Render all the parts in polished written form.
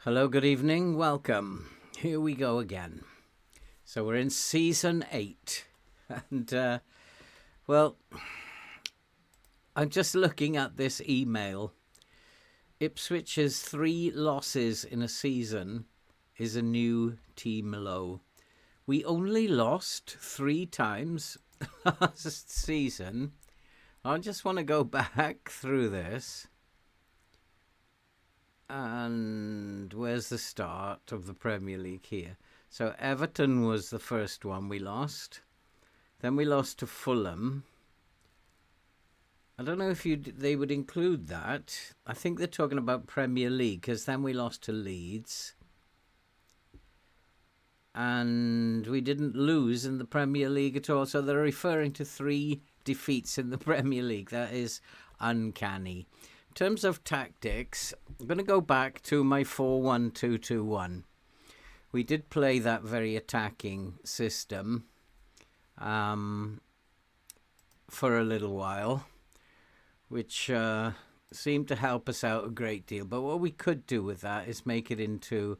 Hello, good evening, welcome. Here we go again. So we're in season 8 and well, I'm just looking at this email. Ipswich's 3 losses in a season is a new team low. We only lost 3 times last season. I just want to go back through this. And where's the start of the Premier League here? So Everton was the first one we lost. Then we lost to Fulham. I don't know if they would include that. I think they're talking about Premier League, because then we lost to Leeds. And we didn't lose in the Premier League at all. So they're referring to 3 defeats in the Premier League. That is uncanny. In terms of tactics, I'm going to go back to my 4-1-2-2-1. We did play that very attacking system for a little while, which seemed to help us out a great deal. But what we could do with that is make it into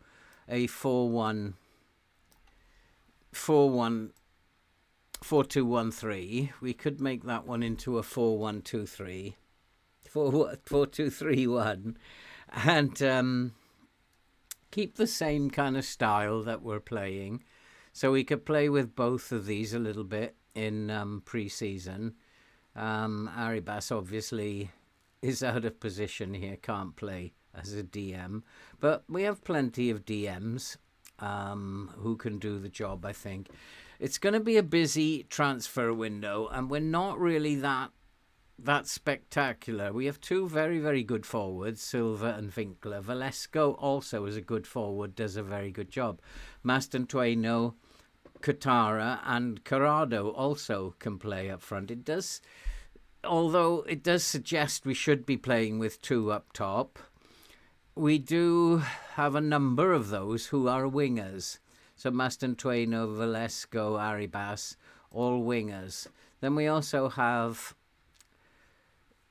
a 4-2-1-3. We could make that one into a 4-1-2-3. 4-2-3-1 and keep the same kind of style that we're playing. So we could play with both of these a little bit in pre-season. Aribas obviously is out of position here, can't play as a DM. But we have plenty of DMs who can do the job, I think. It's going to be a busy transfer window, and we're not really that spectacular. We have 2 very, very good forwards, Silva and Winkler. Valesco also is a good forward, does a very good job. Mastantuono, Katara and Corrado also can play up front. Although it does suggest we should be playing with 2 up top. We do have a number of those who are wingers. So Mastantuono, Valesco, Aribas, all wingers. Then we also have...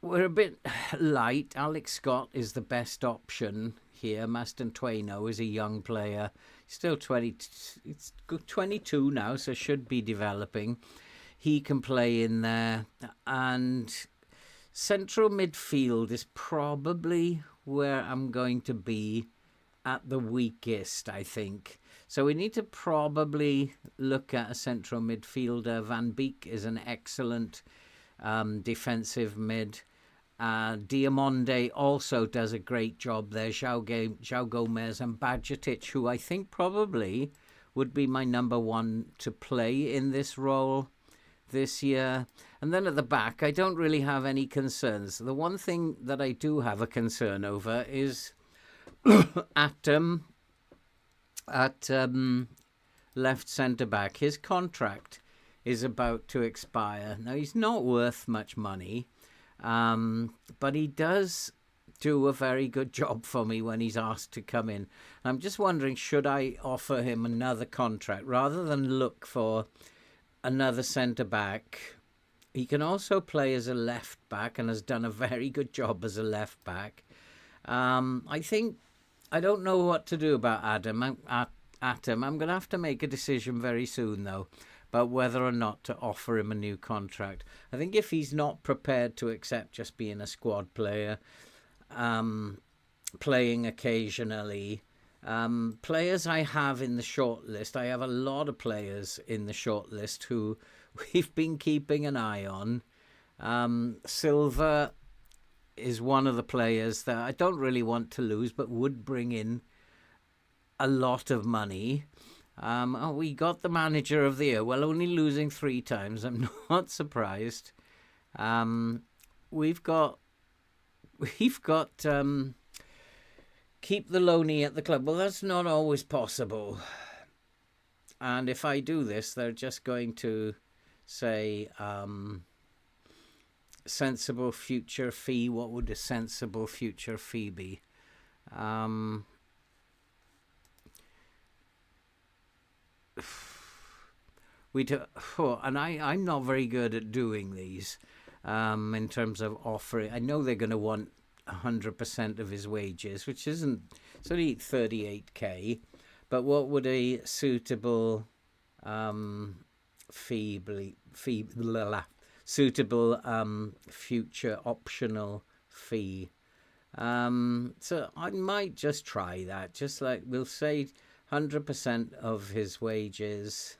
We're a bit light. Alex Scott is the best option here. Mastantuono is a young player. Still 22 now, so should be developing. He can play in there. And central midfield is probably where I'm going to be at the weakest, I think. So we need to probably look at a central midfielder. Van Beek is an excellent defensive mid. Diamonde also does a great job there. João Gomez and Bajcetic, who I think probably would be my number 1 to play in this role this year. And then at the back, I don't really have any concerns. The one thing that I do have a concern over is at left centre-back. His contract is about to expire. Now, he's not worth much money, but he does do a very good job for me when he's asked to come in. I'm just wondering, should I offer him another contract rather than look for another centre-back? He can also play as a left-back and has done a very good job as a left-back. I don't know what to do about Adam. I'm going to have to make a decision very soon, though, about whether or not to offer him a new contract. I think if he's not prepared to accept just being a squad player, playing occasionally, players I have in the short list, I have a lot of players in the short list who we've been keeping an eye on. Silva is one of the players that I don't really want to lose, but would bring in a lot of money. We got the manager of the year. Well, only losing 3 times. I'm not surprised. We've got keep the loanee at the club. Well, that's not always possible. And if I do this, they're just going to say sensible future fee. What would a sensible future fee be? I'm not very good at doing these in terms of offering. I know they're going to want 100% of his wages, which isn't, it's only 38k. But what would a suitable suitable future optional fee? So I might just try that. Just like we'll say 100% of his wages,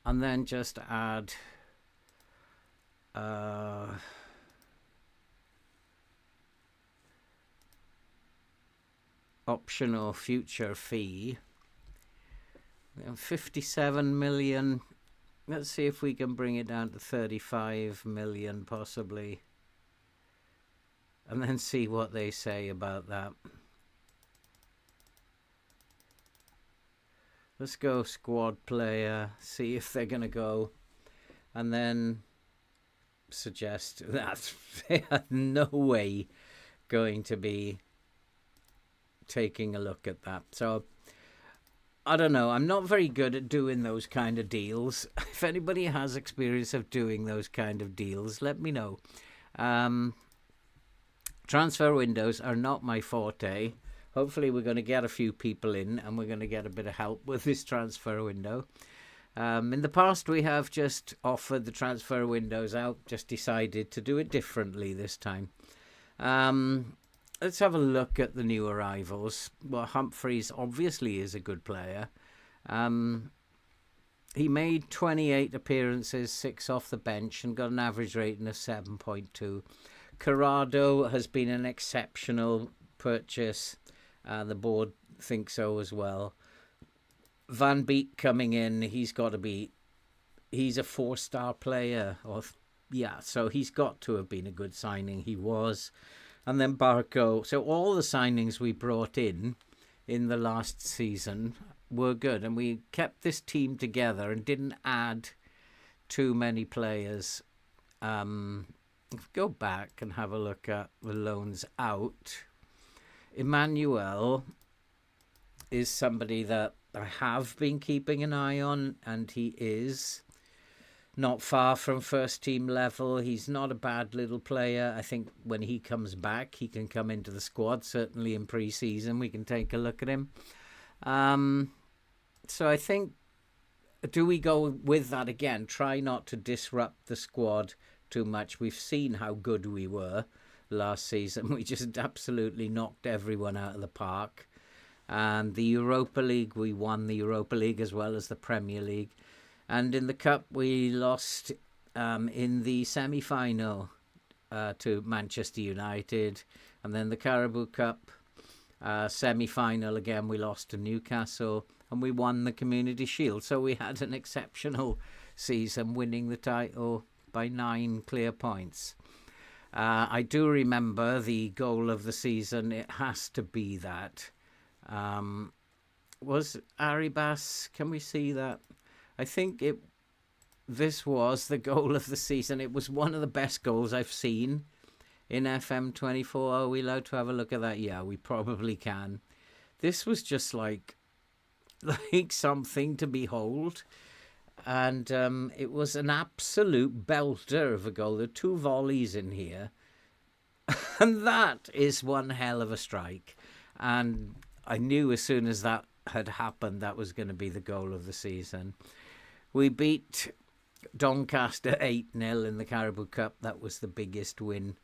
and then just add optional future fee. 57 million. Let's see if we can bring it down to 35 million possibly, and then see what they say about that. Let's go squad player, see if they're going to go, and then suggest that they are no way going to be taking a look at that. So I don't know. I'm not very good at doing those kind of deals. If anybody has experience of doing those kind of deals, let me know. Transfer windows are not my forte. Hopefully we're going to get a few people in and we're going to get a bit of help with this transfer window. In the past, we have just offered the transfer windows out, just decided to do it differently this time. Let's have a look at the new arrivals. Well, Humphreys obviously is a good player. He made 28 appearances, 6 off the bench, and got an average rating of 7.2. Corrado has been an exceptional purchase. The board thinks so as well. Van Beek coming in, he's a 4-star player. So he's got to have been a good signing. He was. And then Barco. So all the signings we brought in the last season were good. And we kept this team together and didn't add too many players. Go back and have a look at the loans out. Emmanuel is somebody that I have been keeping an eye on, and he is not far from first team level. He's not a bad little player. I think when he comes back, he can come into the squad. Certainly in pre-season, we can take a look at him. So I think, do we go with that again? Try not to disrupt the squad too much. We've seen how good we were last season. We just absolutely knocked everyone out of the park. And the Europa League, we won the Europa League as well as the Premier League. And in the Cup, we lost in the semi-final to Manchester United. And then the Carabao Cup semi-final, again, we lost to Newcastle. And we won the Community Shield. So we had an exceptional season, winning the title by 9 clear points. I do remember the goal of the season. It has to be that. Was Arribas, can we see that? I think this was the goal of the season. It was one of the best goals I've seen in FM24. Are we allowed to have a look at that? Yeah, we probably can. This was just like something to behold. And it was an absolute belter of a goal. There are 2 volleys in here. And that is one hell of a strike. And I knew as soon as that had happened, that was going to be the goal of the season. We beat Doncaster 8-0 in the Carabao Cup. That was the biggest win.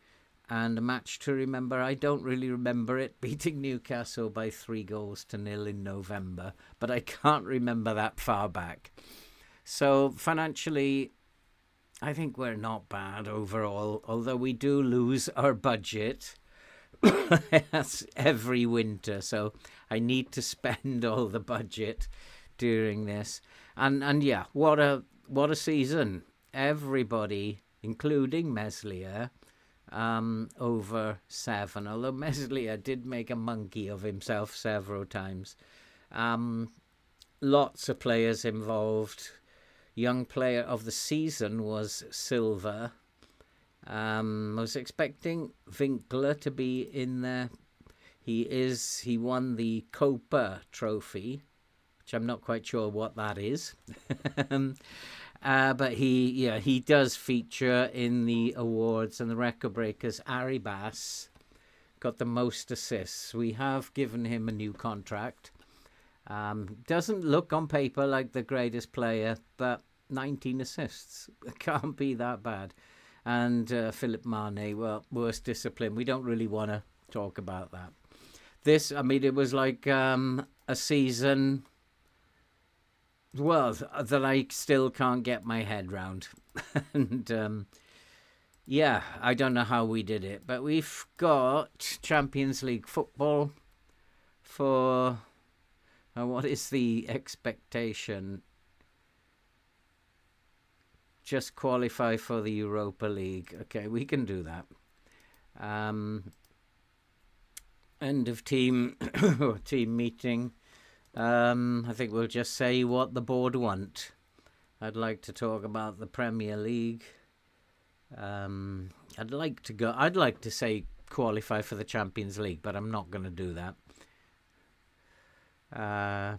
And a match to remember, I don't really remember it, beating Newcastle by 3-0 in November. But I can't remember that far back. So financially, I think we're not bad overall, although we do lose our budget. That's every winter, so I need to spend all the budget during this. And yeah, what a season. Everybody, including Meslier, over 7, although Meslier did make a monkey of himself several times. Lots of players involved. Young player of the season was Silva. I was expecting Winkler to be in there. He won the Copa trophy, which I'm not quite sure what that is. But he does feature in the awards and the record breakers. Arribas got the most assists. We have given him a new contract. Doesn't look on paper like the greatest player, but 19 assists. It can't be that bad. And Philip Mane, well, worst discipline. We don't really want to talk about that. This, I mean, it was like a season, well, that I still can't get my head round. And yeah, I don't know how we did it, but we've got Champions League football for, what is the expectation? Just qualify for the Europa League. Okay, we can do that. End of team meeting. I think we'll just say what the board want. I'd like to talk about the Premier League. I'd like to say qualify for the Champions League, but I'm not going to do that.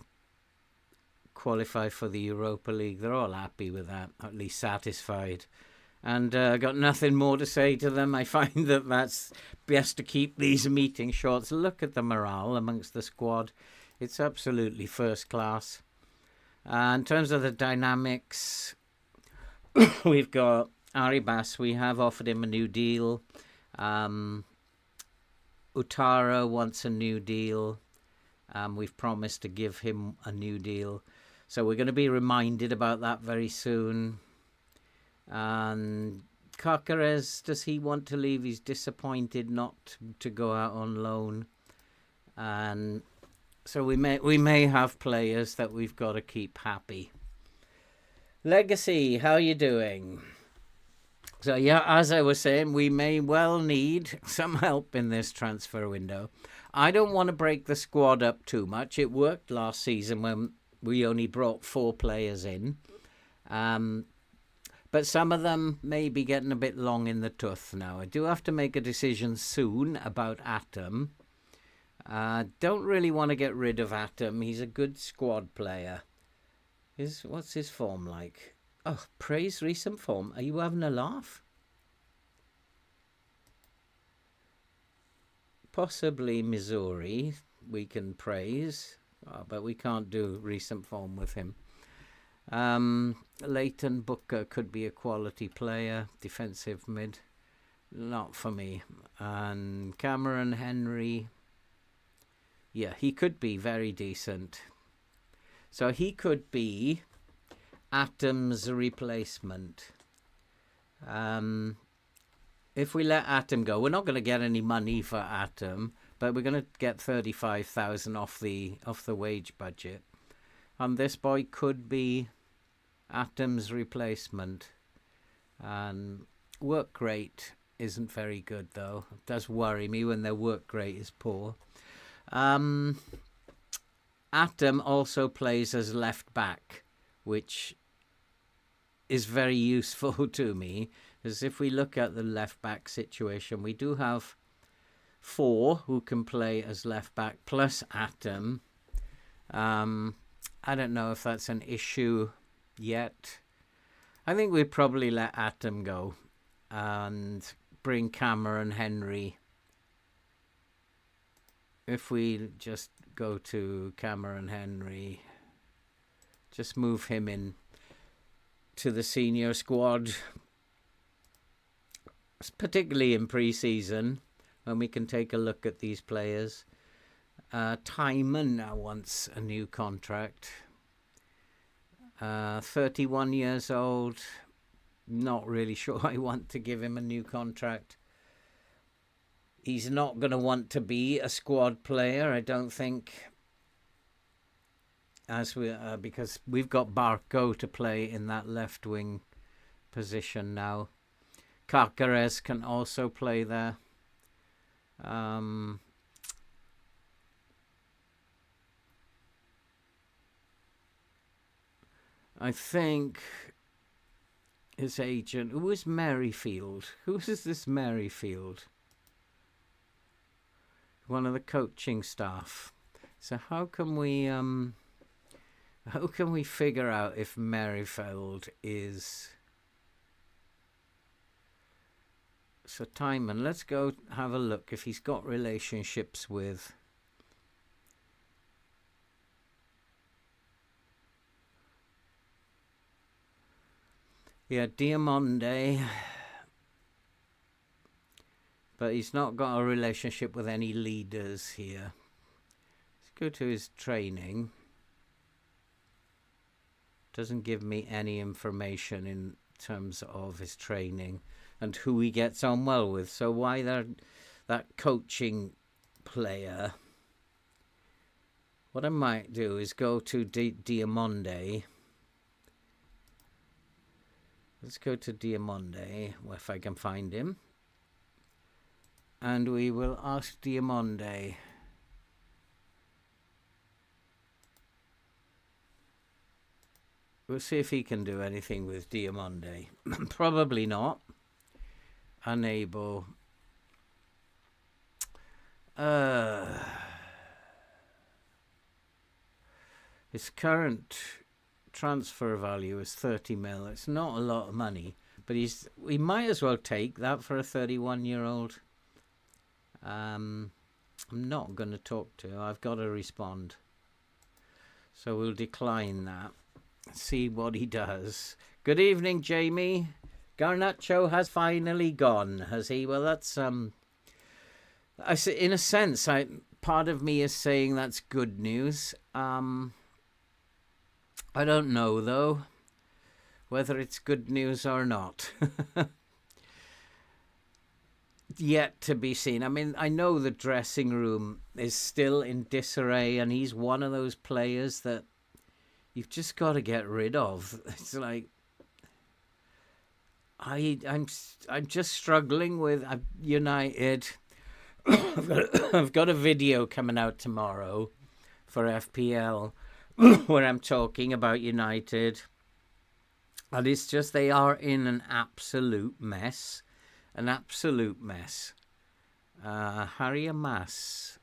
Qualify for the Europa League. They're all happy with that, at least satisfied. And got nothing more to say to them. I find that that's best to keep these meetings short. So look at the morale amongst the squad. It's absolutely first class. In terms of the dynamics, we've got Arribas. We have offered him a new deal. Utara wants a new deal. We've promised to give him a new deal. So we're going to be reminded about that very soon. And Carcares, does he want to leave? He's disappointed not to go out on loan. And so we may have players that we've got to keep happy. Legacy, how are you doing? So yeah, as I was saying, we may well need some help in this transfer window. I don't want to break the squad up too much. It worked last season when we only brought 4 players in. But some of them may be getting a bit long in the tooth now. I do have to make a decision soon about Atom. Don't really want to get rid of Atom. He's a good squad player. What's his form like? Oh, praise recent form. Are you having a laugh? Possibly Missouri we can praise, but we can't do recent form with him. Leighton Booker could be a quality player, defensive mid. Not for me. And Cameron Henry, yeah, he could be very decent. So he could be Atom's replacement. If we let Atom go, we're not going to get any money for Atom, but we're going to get 35,000 off the wage budget. And this boy could be Atom's replacement. And work rate isn't very good, though. It does worry me when their work rate is poor. Atom also plays as left back, which is very useful to me, because if we look at the left back situation, we do have 4 who can play as left back plus Atom. I don't know if that's an issue yet. I think we'd probably let Atom go and bring Cameron Henry. If we just go to Cameron Henry, just move him in to the senior squad, particularly in pre-season, when we can take a look at these players. Timon now wants a new contract. 31 years old. Not really sure I want to give him a new contract. He's not going to want to be a squad player, I don't think, because we've got Barco to play in that left wing position now. Carcares can also play there. I think his agent, who is Merrifield? Who is this Merrifield? One of the coaching staff. So how can we figure out if Merrifield is So Timon, let's go have a look if he's got relationships with... Yeah, Diamonde. But he's not got a relationship with any leaders here. Let's go to his training. Doesn't give me any information in terms of his training and who he gets on well with. So why that coaching player? What I might do is go to Diamonde. Let's go to Diamonde, if I can find him. And we will ask Diamonde. We'll see if he can do anything with Diamonde. Probably not. Unable. His current transfer value is 30 mil. It's not a lot of money, but we might as well take that for a 31-year-old. I'm not going to talk to. I've got to respond. So we'll decline that. See what he does. Good evening, Jamie. Garnacho has finally gone, has he? Well, that's I say, in a sense, part of me is saying that's good news. I don't know though whether it's good news or not. Yet to be seen. I mean, I know the dressing room is still in disarray, and he's one of those players that you've just got to get rid of. It's like I'm just struggling with United. I've got a video coming out tomorrow for FPL where I'm talking about United, and it's just they are in an absolute mess. An absolute mess. Harry Amas.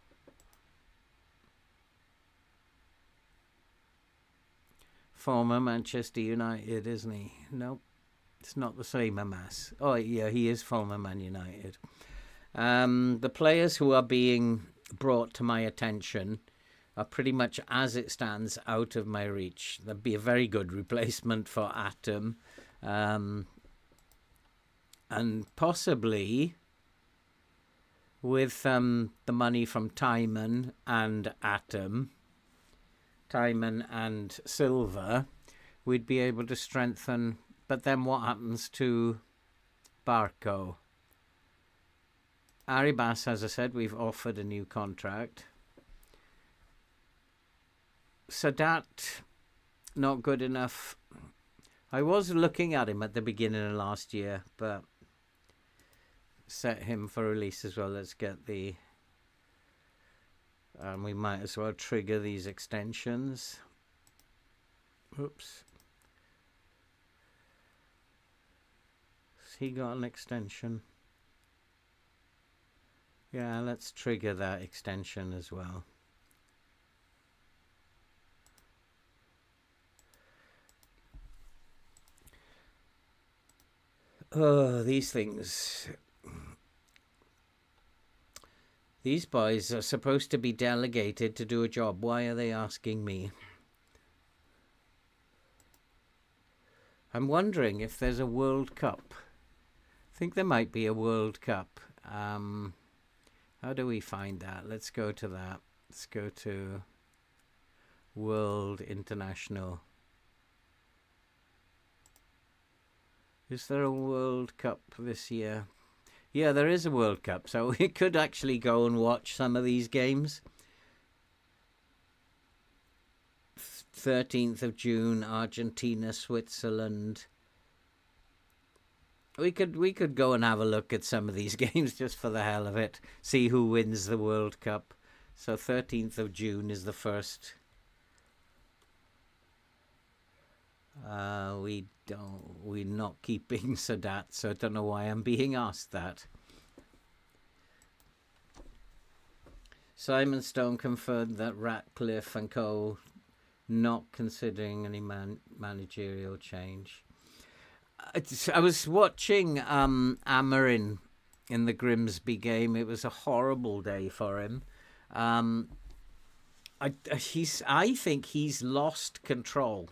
Former Manchester United, isn't he? Nope. It's not the same Amas. Oh, yeah, he is former Man United. The players who are being brought to my attention are pretty much, as it stands, out of my reach. That'd be a very good replacement for Atom. And possibly with the money from Timon and Atom, Timon and Silver, we'd be able to strengthen. But then what happens to Barco? Arribas, as I said, we've offered a new contract. Sadat, not good enough. I was looking at him at the beginning of last year, but set him for release as well. Let's get the... we might as well trigger these extensions. Oops. Has he got an extension? Yeah, let's trigger that extension as well. Oh, these things. These boys are supposed to be delegated to do a job. Why are they asking me? I'm wondering if there's a World Cup. I think there might be a World Cup. How do we find that? Let's go to that. Let's go to World International. Is there a World Cup this year? Yeah, there is a World Cup, so we could actually go and watch some of these games. 13th of June, Argentina, Switzerland. We could go and have a look at some of these games just for the hell of it. See who wins the World Cup. So 13th of June is the first. We're not keeping Sadat, so I don't know why I'm being asked that. Simon Stone confirmed that Ratcliffe and co. not considering any managerial change. I was watching Amarin in the Grimsby game. It was a horrible day for him. I think he's lost control.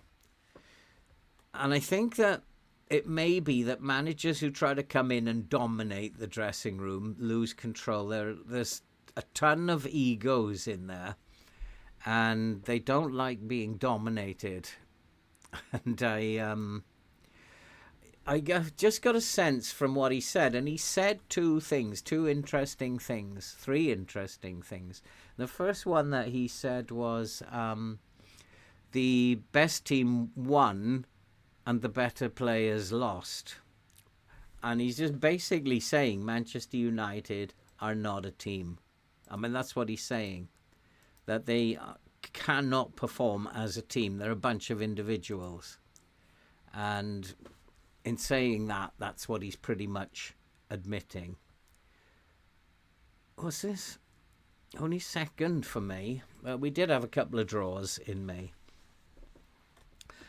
And I think that it may be that managers who try to come in and dominate the dressing room lose control. There's a ton of egos in there, and they don't like being dominated. And I just got a sense from what he said, and he said three interesting things. The first one that he said was the best team won and the better players lost. And he's just basically saying Manchester United are not a team. I mean, that's what he's saying, that they cannot perform as a team. They're a bunch of individuals. And in saying that, that's what he's pretty much admitting. What's this? Only second for May. We did have a couple of draws in May.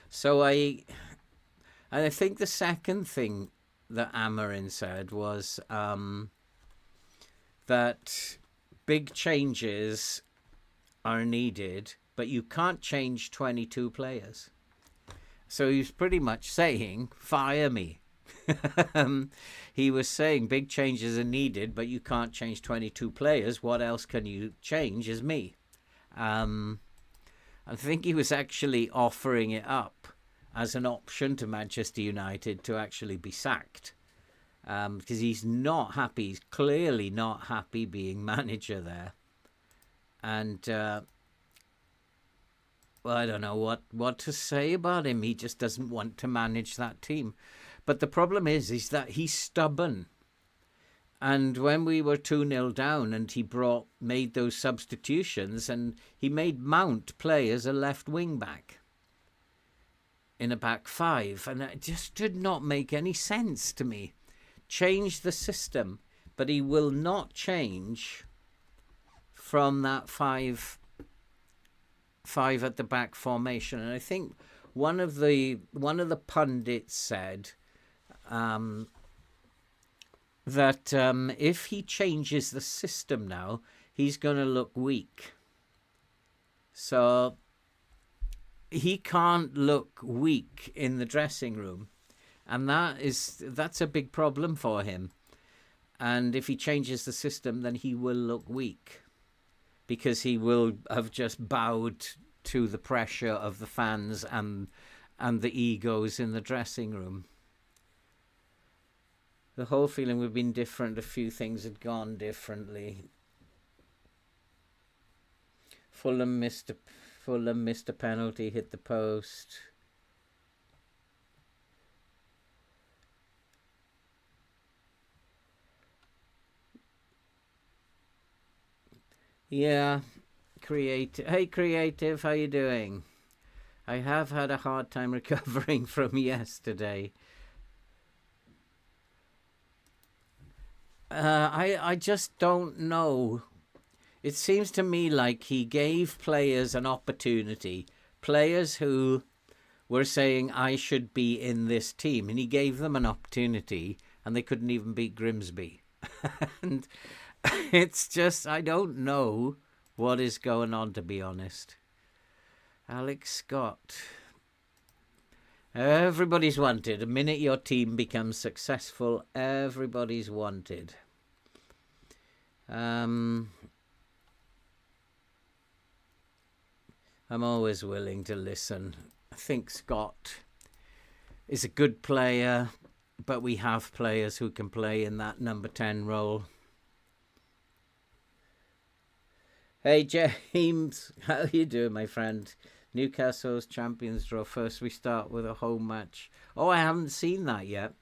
So I think the second thing that Amarin said was that big changes are needed, but you can't change 22 players. So he was pretty much saying, fire me. He was saying big changes are needed, but you can't change 22 players. What else can you change is me. I think he was actually offering it up as an option to Manchester United to actually be sacked. Because he's not happy. He's clearly not happy being manager there. And well, I don't know what to say about him. He just doesn't want to manage that team. But the problem is that he's stubborn. And when we were 2-0 down and he made those substitutions, and he made Mount play as a left wing back in a back five, and it just did not make any sense to me. Change the system, but he will not change from that five at the back formation. And I think one of the pundits said that if he changes the system now, he's going to look weak. So he can't look weak in the dressing room, and that's a big problem for him. And if he changes the system, then he will look weak, because he will have just bowed to the pressure of the fans and the egos in the dressing room. The whole feeling we've been different. A few things had gone differently. Fulham missed a penalty, hit the post. Yeah, Creative. Hey, Creative, how you doing? I have had a hard time recovering from yesterday. I just don't know. It seems to me like he gave players an opportunity, players who were saying, I should be in this team, and he gave them an opportunity, and they couldn't even beat Grimsby. And it's just, I don't know what is going on, to be honest. Alex Scott. Everybody's wanted. The minute your team becomes successful, everybody's wanted. I'm always willing to listen. I think Scott is a good player, but we have players who can play in that number 10 role. Hey, James, how you doing, my friend? Newcastle's Champions draw. First, we start with a home match. Oh, I haven't seen that yet.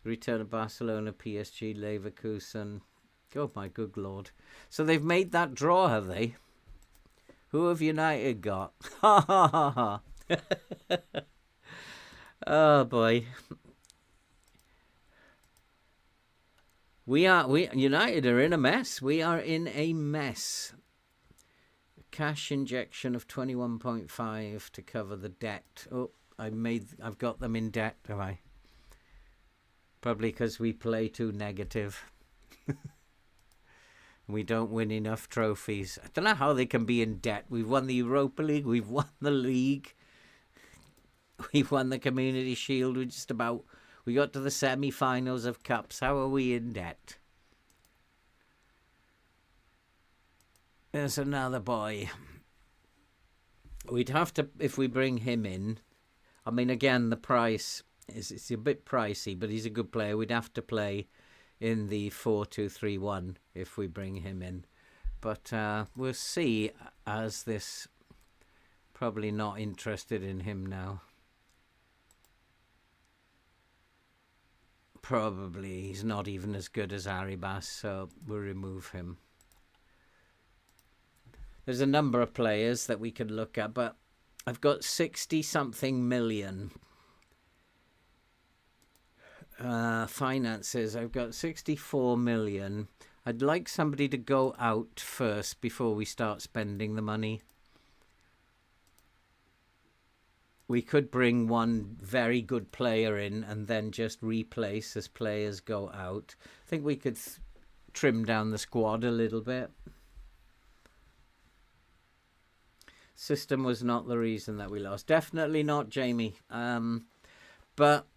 Return of Barcelona, PSG, Leverkusen. Oh, my good Lord. So they've made that draw, have they? Who have United got? Ha, ha, ha, ha. Oh, boy. United are in a mess. We are in a mess. Cash injection of 21.5 to cover the debt. Oh, I've got them in debt, have I? Probably because we play too negative. We don't win enough trophies. I don't know how they can be in debt. We've won the Europa League. We've won the league. We've won the Community Shield. We got to the semi-finals of cups. How are we in debt? There's another boy. We'd have to, if we bring him in. I mean, again, the price it's a bit pricey, but he's a good player. We'd have to play in the 4-2-3-1 if we bring him in. But we'll see, as this probably not interested in him now. Probably he's not even as good as Arribas, so we'll remove him. There's a number of players that we could look at, but I've got 60-something million. Finances, I've got 64 million. I'd like somebody to go out first before we start spending the money. We could bring one very good player in and then just replace as players go out. I think we could trim down the squad a little bit. System was not the reason that we lost. Definitely not, Jamie. But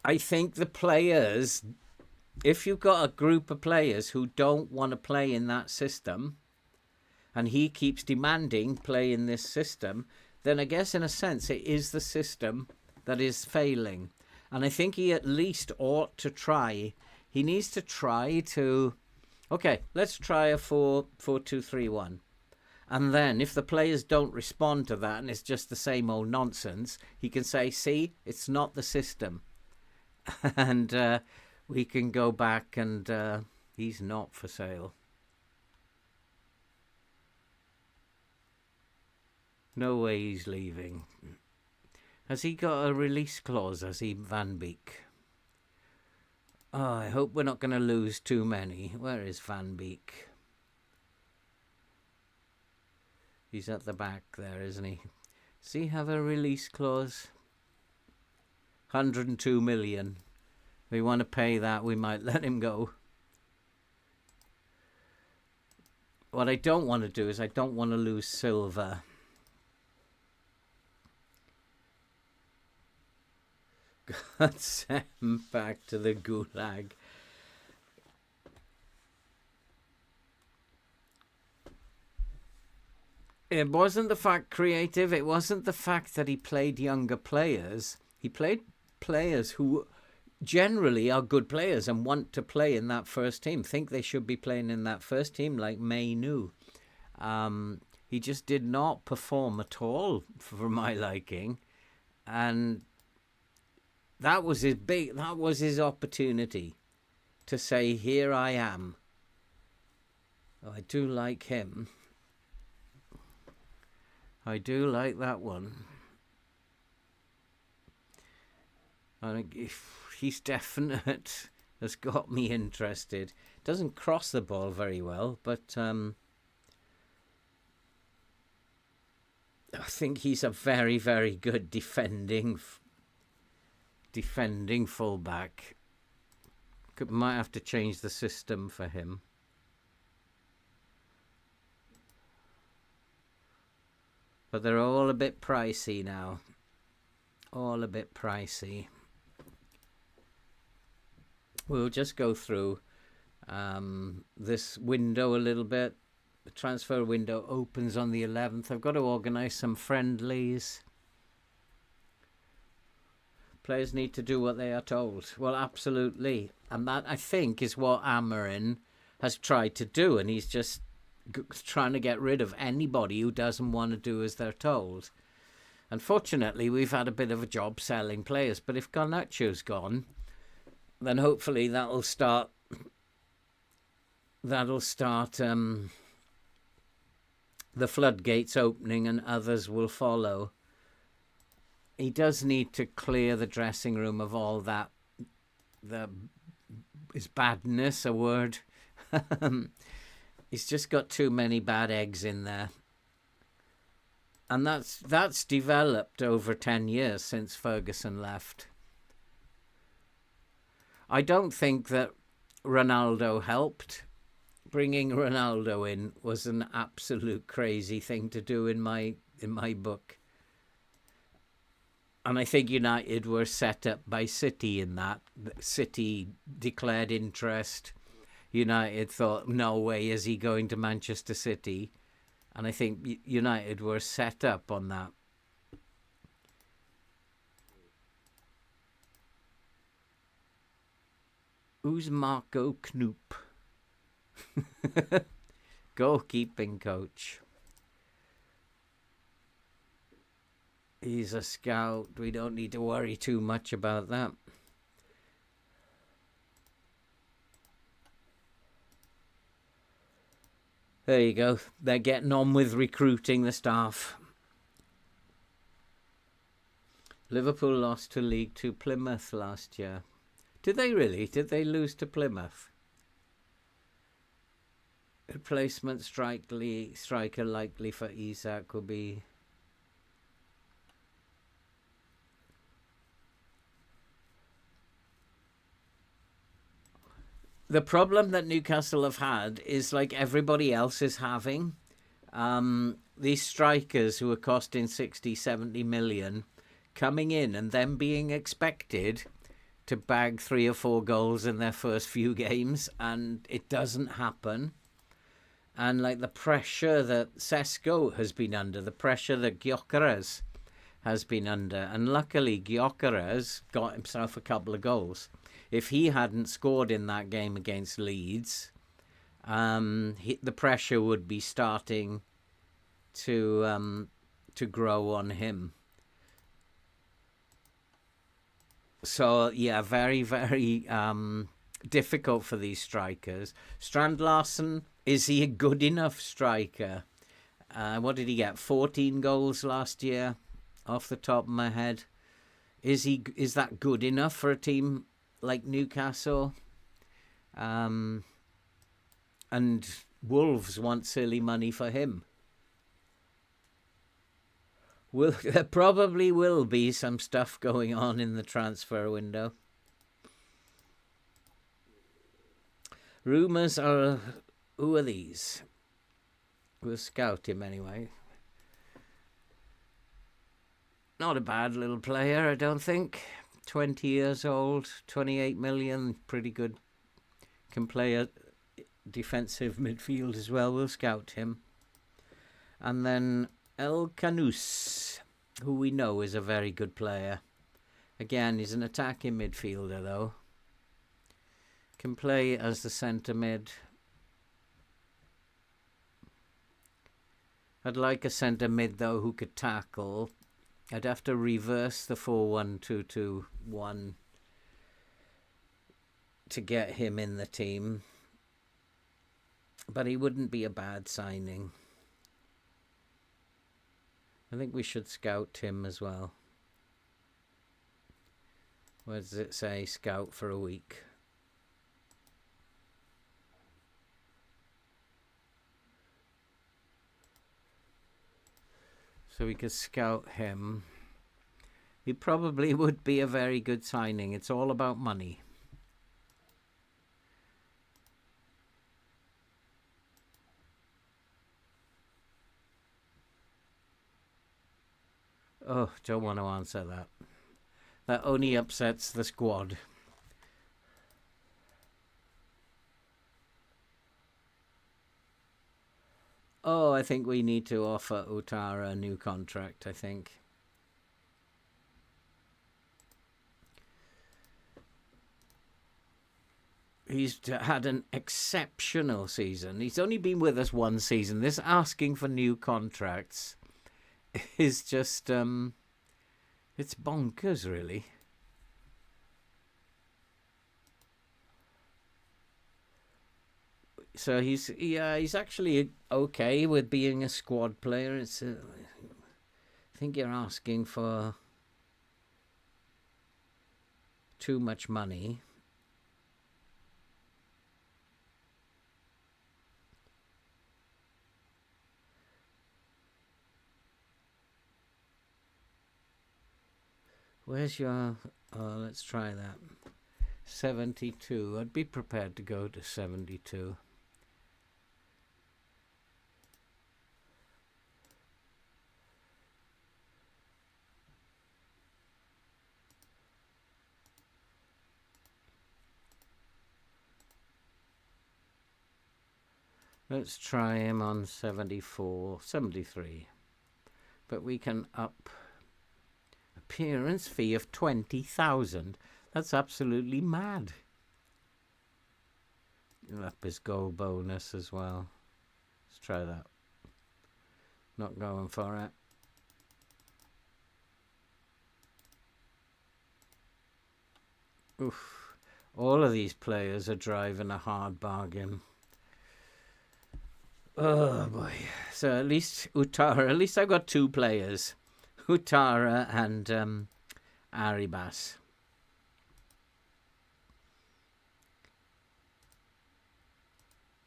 I think the players, if you've got a group of players who don't want to play in that system, and he keeps demanding play in this system, then I guess in a sense it is the system that is failing. And I think he at least ought to try. He needs to try to, okay, let's try a 4-2-3-1. And then if the players don't respond to that and it's just the same old nonsense, he can say, see, it's not the system. And we can go back and he's not for sale. No way he's leaving. Has he got a release clause? Has he, Van Beek? Oh, I hope we're not going to lose too many. Where is Van Beek? He's at the back there, isn't he? Does he have a release clause? 102 million. If we want to pay that, we might let him go. What I don't want to do is I don't want to lose Silva. God, send him back to the gulag. It wasn't the fact creative. It wasn't the fact that he played younger players. He played players who generally are good players and want to play in that first team. Think they should be playing in that first team, like Mainu. He just did not perform at all for my liking, and that was his opportunity to say, here I am. Oh, I do like him. I do like that one. I think he's definite. Has got me interested. Doesn't cross the ball very well, but I think he's a very, very good defending fullback. Might have to change the system for him. But they're all a bit pricey now. All a bit pricey. We'll just go through this window a little bit. The transfer window opens on the 11th. I've got to organise some friendlies. Players need to do what they are told. Well, absolutely. And that, I think, is what Amarin has tried to do. And he's just trying to get rid of anybody who doesn't want to do as they're told. Unfortunately, we've had a bit of a job selling players. But if Garnacho's gone, then hopefully that'll start the floodgates opening and others will follow. He does need to clear the dressing room of all that. Is badness a word? He's just got too many bad eggs in there. And that's developed over 10 years since Ferguson left. I don't think that Ronaldo helped. Bringing Ronaldo in was an absolute crazy thing to do in my book. And I think United were set up by City in that. City declared interest. United thought, no way is he going to Manchester City. And I think United were set up on that. Who's Marco Knoop? Goalkeeping coach. He's a scout. We don't need to worry too much about that. There you go. They're getting on with recruiting the staff. Liverpool lost to League Two Plymouth last year. Did they really? Did they lose to Plymouth? Replacement striker likely for Isak will be... The problem that Newcastle have had is like everybody else is having. These strikers who are costing 60, 70 million coming in and then being expected to bag 3 or 4 goals in their first few games, and it doesn't happen. And like the pressure that Sesko has been under, the pressure that Gyökeres has been under, and luckily Gyökeres got himself a couple of goals. If he hadn't scored in that game against Leeds, the pressure would be starting to grow on him. So yeah, very, very difficult for these strikers. Strand Larsen, is he a good enough striker? What did he get? 14 goals last year, off the top of my head. Is that good enough for a team like Newcastle? And Wolves want silly money for him. There probably will be some stuff going on in the transfer window. Rumours are... Who are these? We'll scout him anyway. Not a bad little player, I don't think. 20 years old, 28 million, pretty good. Can play a defensive midfield as well. We'll scout him. And then El Canous, who we know is a very good player. Again, he's an attacking midfielder though. Can play as the centre mid. I'd like a centre mid though who could tackle. I'd have to reverse the 4-1-2-2-1 to get him in the team. But he wouldn't be a bad signing. I think we should scout him as well. Where does it say scout for a week? So we could scout him. He probably would be a very good signing. It's all about money. Oh, don't want to answer that. That only upsets the squad. Oh, I think we need to offer Ouattara a new contract, I think. He's had an exceptional season. He's only been with us one season. This asking for new contracts is just, it's bonkers, really. So he's actually okay with being a squad player. It's I think you're asking for too much money. Where's your... Oh, let's try that. 72. I'd be prepared to go to 72. Let's try him on 74, 73. But we can up appearance fee of 20,000. That's absolutely mad. Up his goal bonus as well. Let's try that. Not going for it. Oof. All of these players are driving a hard bargain. Oh boy. So at least Utara, at least I've got two players. Utara and Arribas.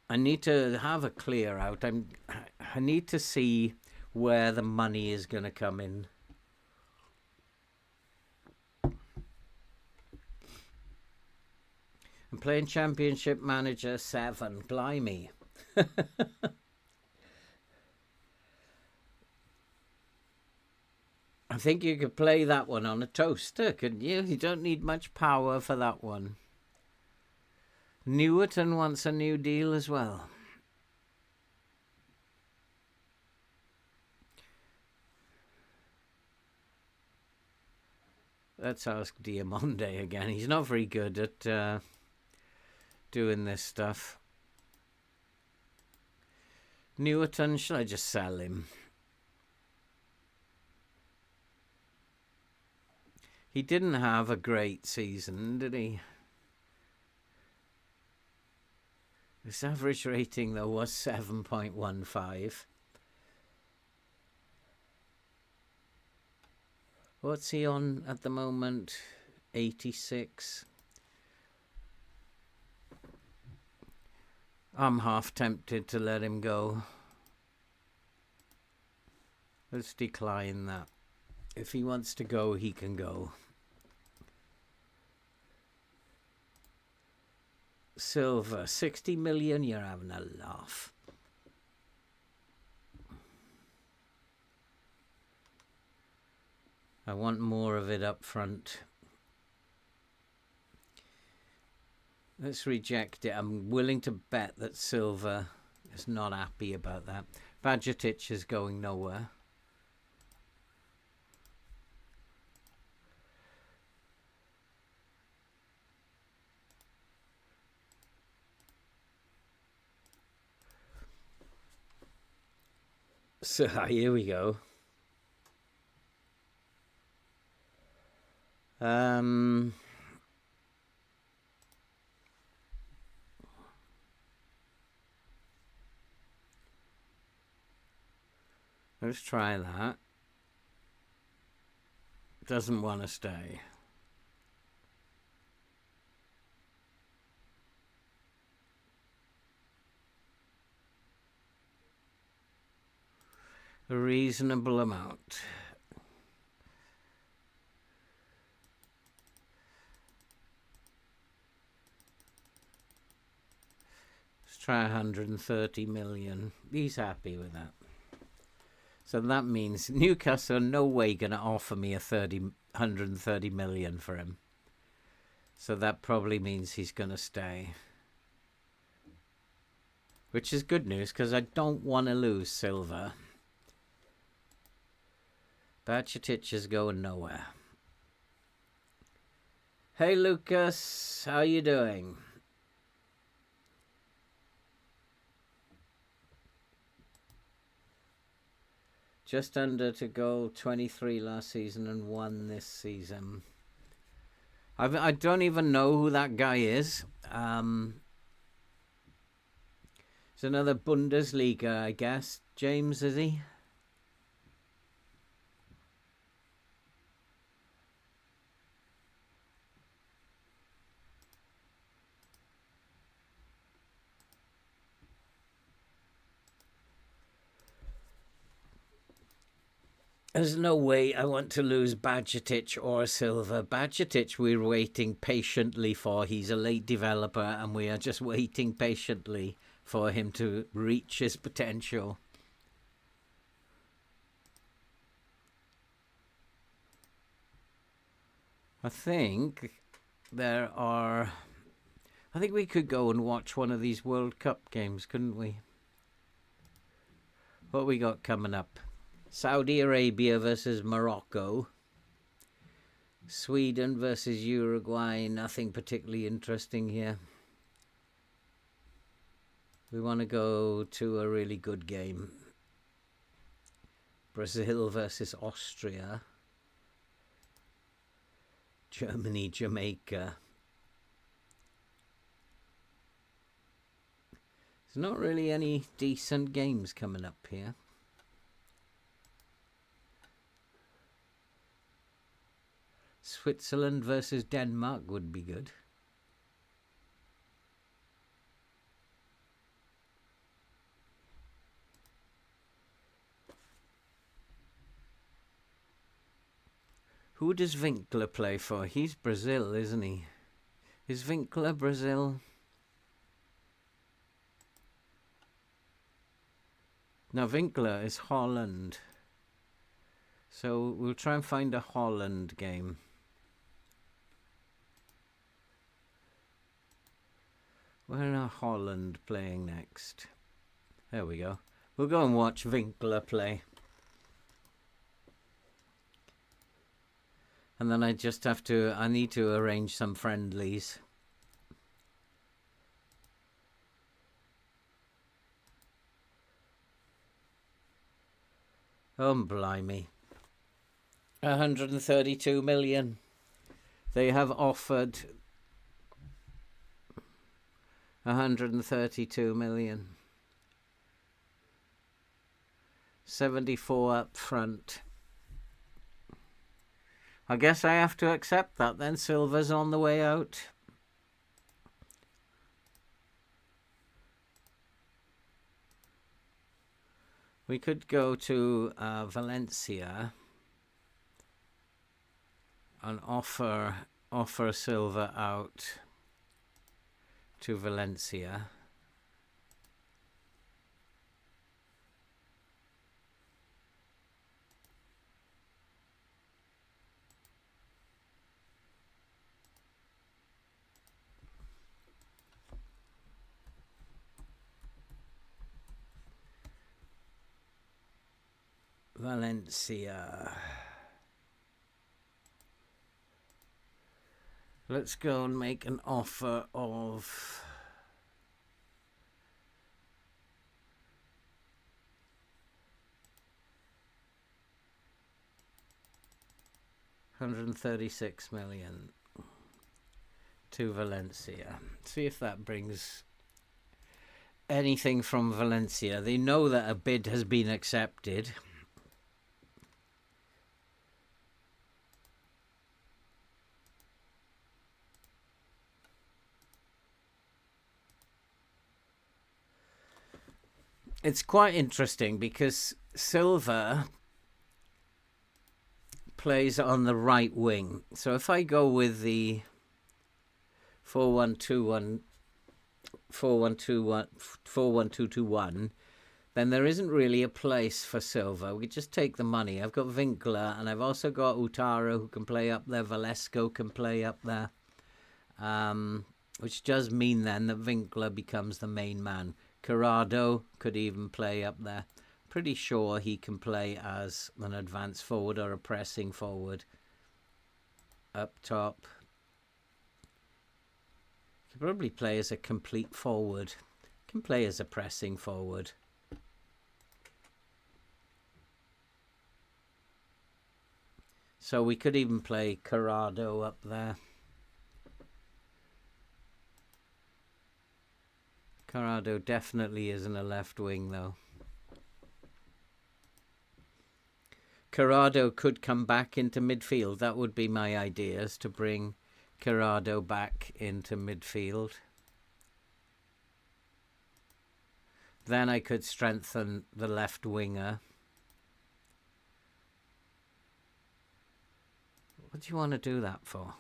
I need to have a clear out. I need to see where the money is going to come in. I'm playing Championship Manager 7. Blimey. I think you could play that one on a toaster, couldn't you? You don't need much power for that one. Newerton wants a new deal as well. Let's ask Diamonde again. He's not very good at doing this stuff. Newerton, should I just sell him? He didn't have a great season, did he? His average rating, though, was 7.15. What's he on at the moment? 86. I'm half tempted to let him go. Let's decline that. If he wants to go, he can go. Silver, 60 million, you're having a laugh. I want more of it up front. Let's reject it. I'm willing to bet that Silver is not happy about that. Badgertich is going nowhere. So here we go. Let's try that. Doesn't want to stay. A reasonable amount. Let's try 130 million. He's happy with that. So that means Newcastle are no way going to offer me 130 million for him. So that probably means he's going to stay. Which is good news because I don't want to lose Silver. Badgertich is going nowhere. Hey Lucas, how you doing? Just under to goal, 23 last season and 1 this season. I don't even know who that guy is. It's another Bundesliga, I guess. James, is he? There's no way I want to lose Bajcetic or Silva. Bajcetic we're waiting patiently for. He's a late developer and we are just waiting patiently for him to reach his potential. I think we could go and watch one of these World Cup games, couldn't we? What we got coming up? Saudi Arabia versus Morocco. Sweden versus Uruguay. Nothing particularly interesting here. We want to go to a really good game. Brazil versus Austria. Germany, Jamaica. There's not really any decent games coming up here. Switzerland versus Denmark would be good. Who does Winkler play for? He's Brazil, isn't he? Is Winkler Brazil? No, Winkler is Holland. So we'll try and find a Holland game. Where are Holland playing next? There we go. We'll go and watch Winkler play. And then I need to arrange some friendlies. Oh, blimey. 132 million. They have offered 132 million. 74 up front. I guess I have to accept that then. Silva's on the way out. We could go to Valencia and offer Silva out to Valencia. Valencia. Let's go and make an offer of $136 million to Valencia. See if that brings anything from Valencia. They know that a bid has been accepted. It's quite interesting because Silva plays on the right wing. So if I go with the 4-1-2-1, 4-1-2-1, then there isn't really a place for Silva. We just take the money. I've got Winkler and I've also got Utara who can play up there. Valesco can play up there. Which does mean then that Winkler becomes the main man. Corrado could even play up there. Pretty sure he can play as an advance forward or a pressing forward. Up top. Could probably play as a complete forward. Can play as a pressing forward. So we could even play Corrado up there. Corrado definitely isn't a left wing though. Corrado could come back into midfield. That would be my idea, is to bring Corrado back into midfield. Then I could strengthen the left winger. What do you want to do that for?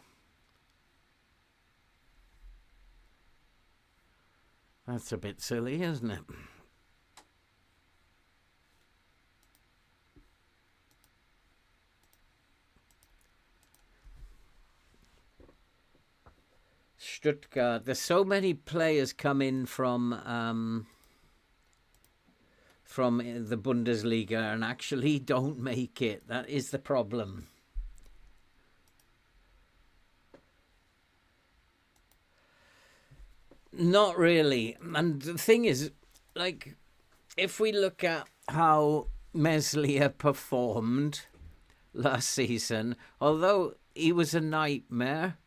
That's a bit silly, isn't it? Stuttgart. There's so many players come in from the Bundesliga and actually don't make it. That is the problem. Not really. And the thing is, like, if we look at how Meslier performed last season, although he was a nightmare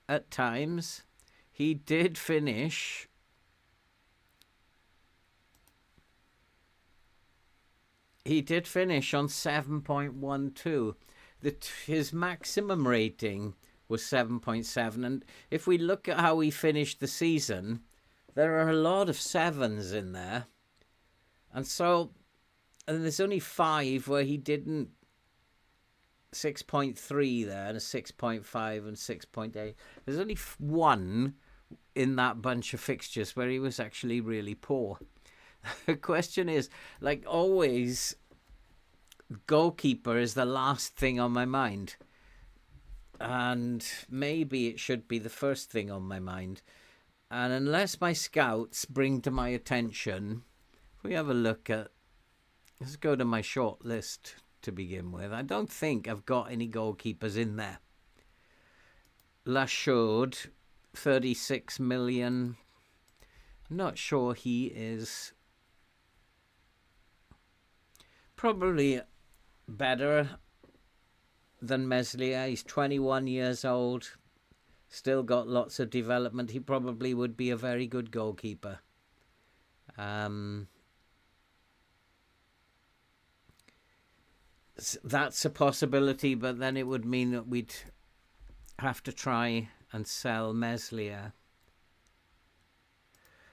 at times, he did finish on 7.12. His maximum rating was 7.7, and if we look at how he finished the season, there are a lot of sevens in there, and there's only 5 where he didn't. 6.3 there, and a 6.5 and 6.8. There's only 1 in that bunch of fixtures where he was actually really poor. The question is, like always, goalkeeper is the last thing on my mind. And maybe it should be the first thing on my mind. And unless my scouts bring to my attention, if we have a look at, let's go to my short list to begin with. I don't think I've got any goalkeepers in there. Lachaud, 36 million. Not sure he is. Probably better than Meslier. He's 21 years old. Still got lots of development. He probably would be a very good goalkeeper. That's a possibility, but then it would mean that we'd have to try and sell Meslier.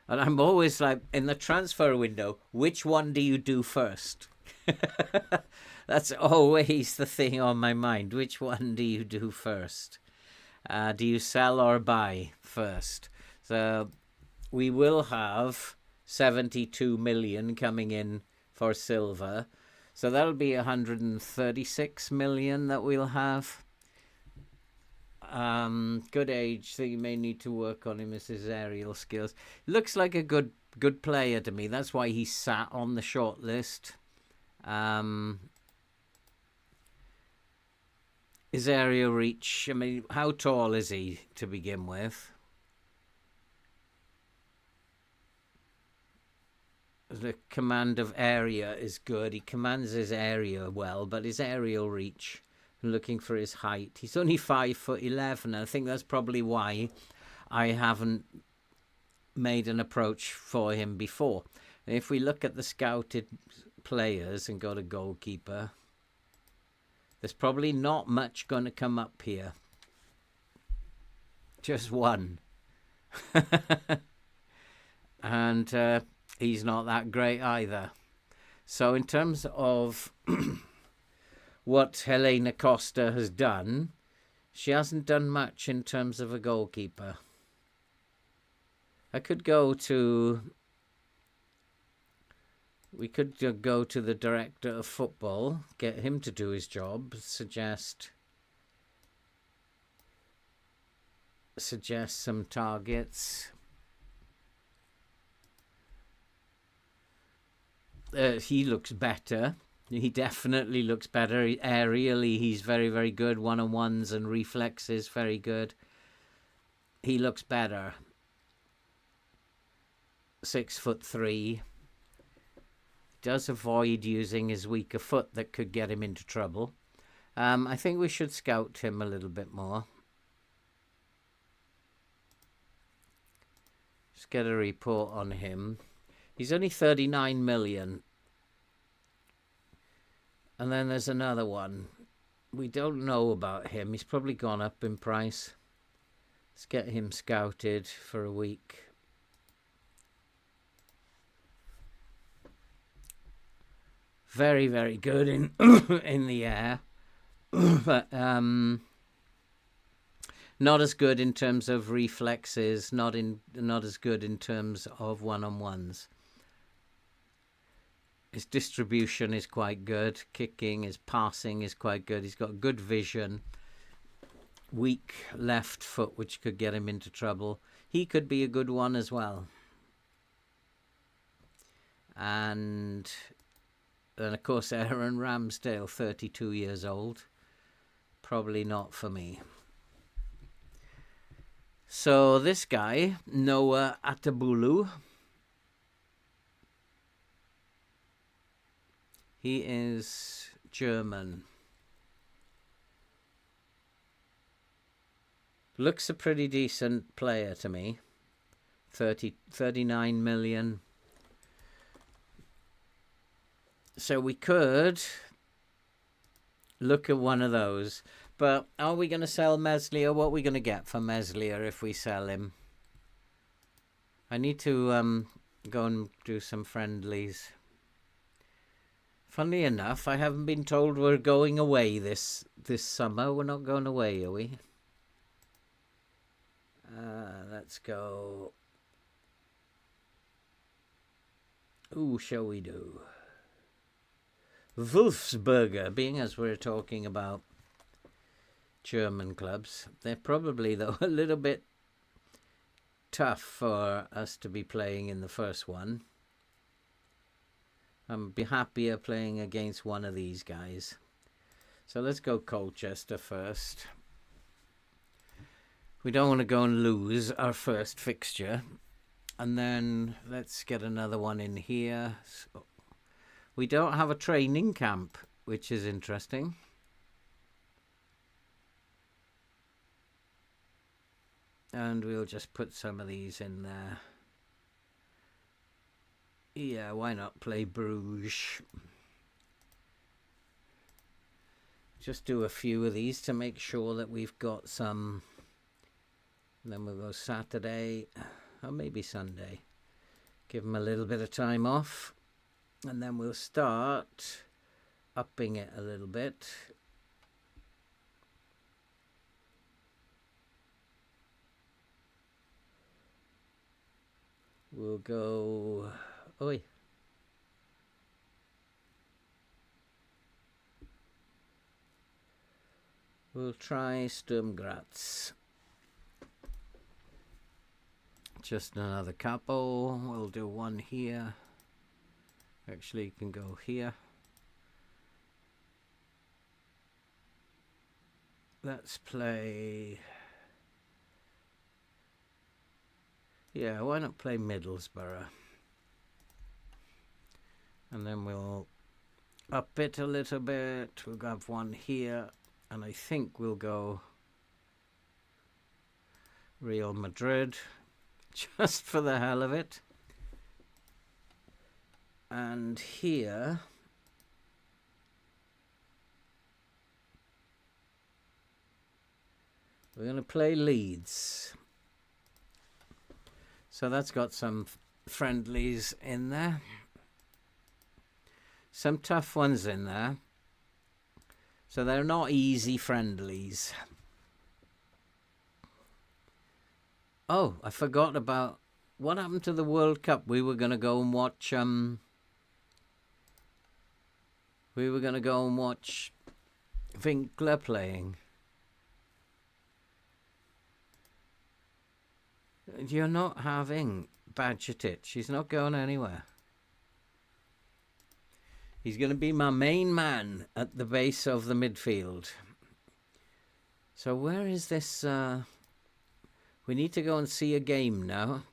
And I'm always like, in the transfer window, which one do you do first? That's always the thing on my mind. Which one do you do first? Do you sell or buy first? So we will have 72 million coming in for Silva. So that'll be 136 million that we'll have. Good age, so you may need to work on him as his aerial skills. Looks like a good player to me. That's why he sat on the short list. His aerial reach, I mean, how tall is he to begin with? The command of area is good. He commands his area well, but his aerial reach, looking for his height, he's only 5'11", and I think that's probably why I haven't made an approach for him before. And if we look at the scouted players and go to goalkeeper, there's probably not much going to come up here. Just 1. And he's not that great either. So in terms of what Helena Costa has done, she hasn't done much in terms of a goalkeeper. We could go to the director of football, get him to do his job, suggest some targets. He looks better. He definitely looks better. Aerially, he's very, very good. One-on-ones and reflexes, very good. He looks better. 6'3". Does avoid using his weaker foot that could get him into trouble. I think we should scout him a little bit more. Just get a report on him. He's only 39 million. And then there's another one. We don't know about him. He's probably gone up in price. Let's get him scouted for a week. Very, very good in in the air. But Not as good in terms of reflexes, not as good in terms of one-on-ones. His distribution is quite good. Kicking, his passing is quite good. He's got good vision. Weak left foot, which could get him into trouble. He could be a good one as well. And of course, Aaron Ramsdale, 32 years old. Probably not for me. So this guy, Noah Atabulu, he is German. Looks a pretty decent player to me. 39 million. So we could look at one of those. But are we going to sell Meslier? What are we going to get for Meslier if we sell him? I need to go and do some friendlies. Funnily enough, I haven't been told we're going away this summer. We're not going away, are we? Let's go. Who shall we do? Wolfsberger, being as we're talking about German clubs. They're probably, though, a little bit tough for us to be playing in the first one. I'd be happier playing against one of these guys. So let's go Colchester first. We don't want to go and lose our first fixture. And then let's get another one in here. So we don't have a training camp, which is interesting. And we'll just put some of these in there. Yeah, why not play Bruges? Just do a few of these to make sure that we've got some. And then we'll go Saturday, or maybe Sunday. Give them a little bit of time off. And then we'll start upping it a little bit. We'll go... Oi. We'll try Sturm Graz. Just another couple. We'll do one here. Actually, you can go here. Let's play... Yeah, why not play Middlesbrough? And then we'll up it a little bit. We'll have one here. And I think we'll go Real Madrid. Just for the hell of it. And here... we're going to play Leeds. So that's got some friendlies in there. Some tough ones in there. So they're not easy friendlies. Oh, I forgot about... What happened to the World Cup? We were going to go and watch... We were going to go and watch Winkler playing. You're not having Badgetit. She's not going anywhere. He's going to be my main man at the base of the midfield. So where is this? We need to go and see a game now.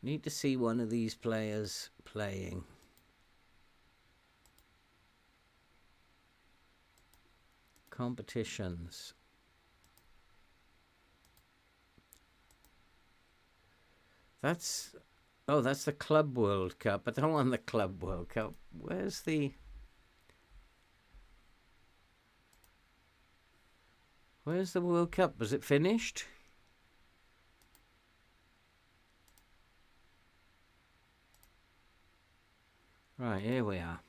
Need to see one of these players playing. Competitions. That's the Club World Cup. I don't want the Club World Cup. Where's the World Cup? Was it finished? Right, here we are.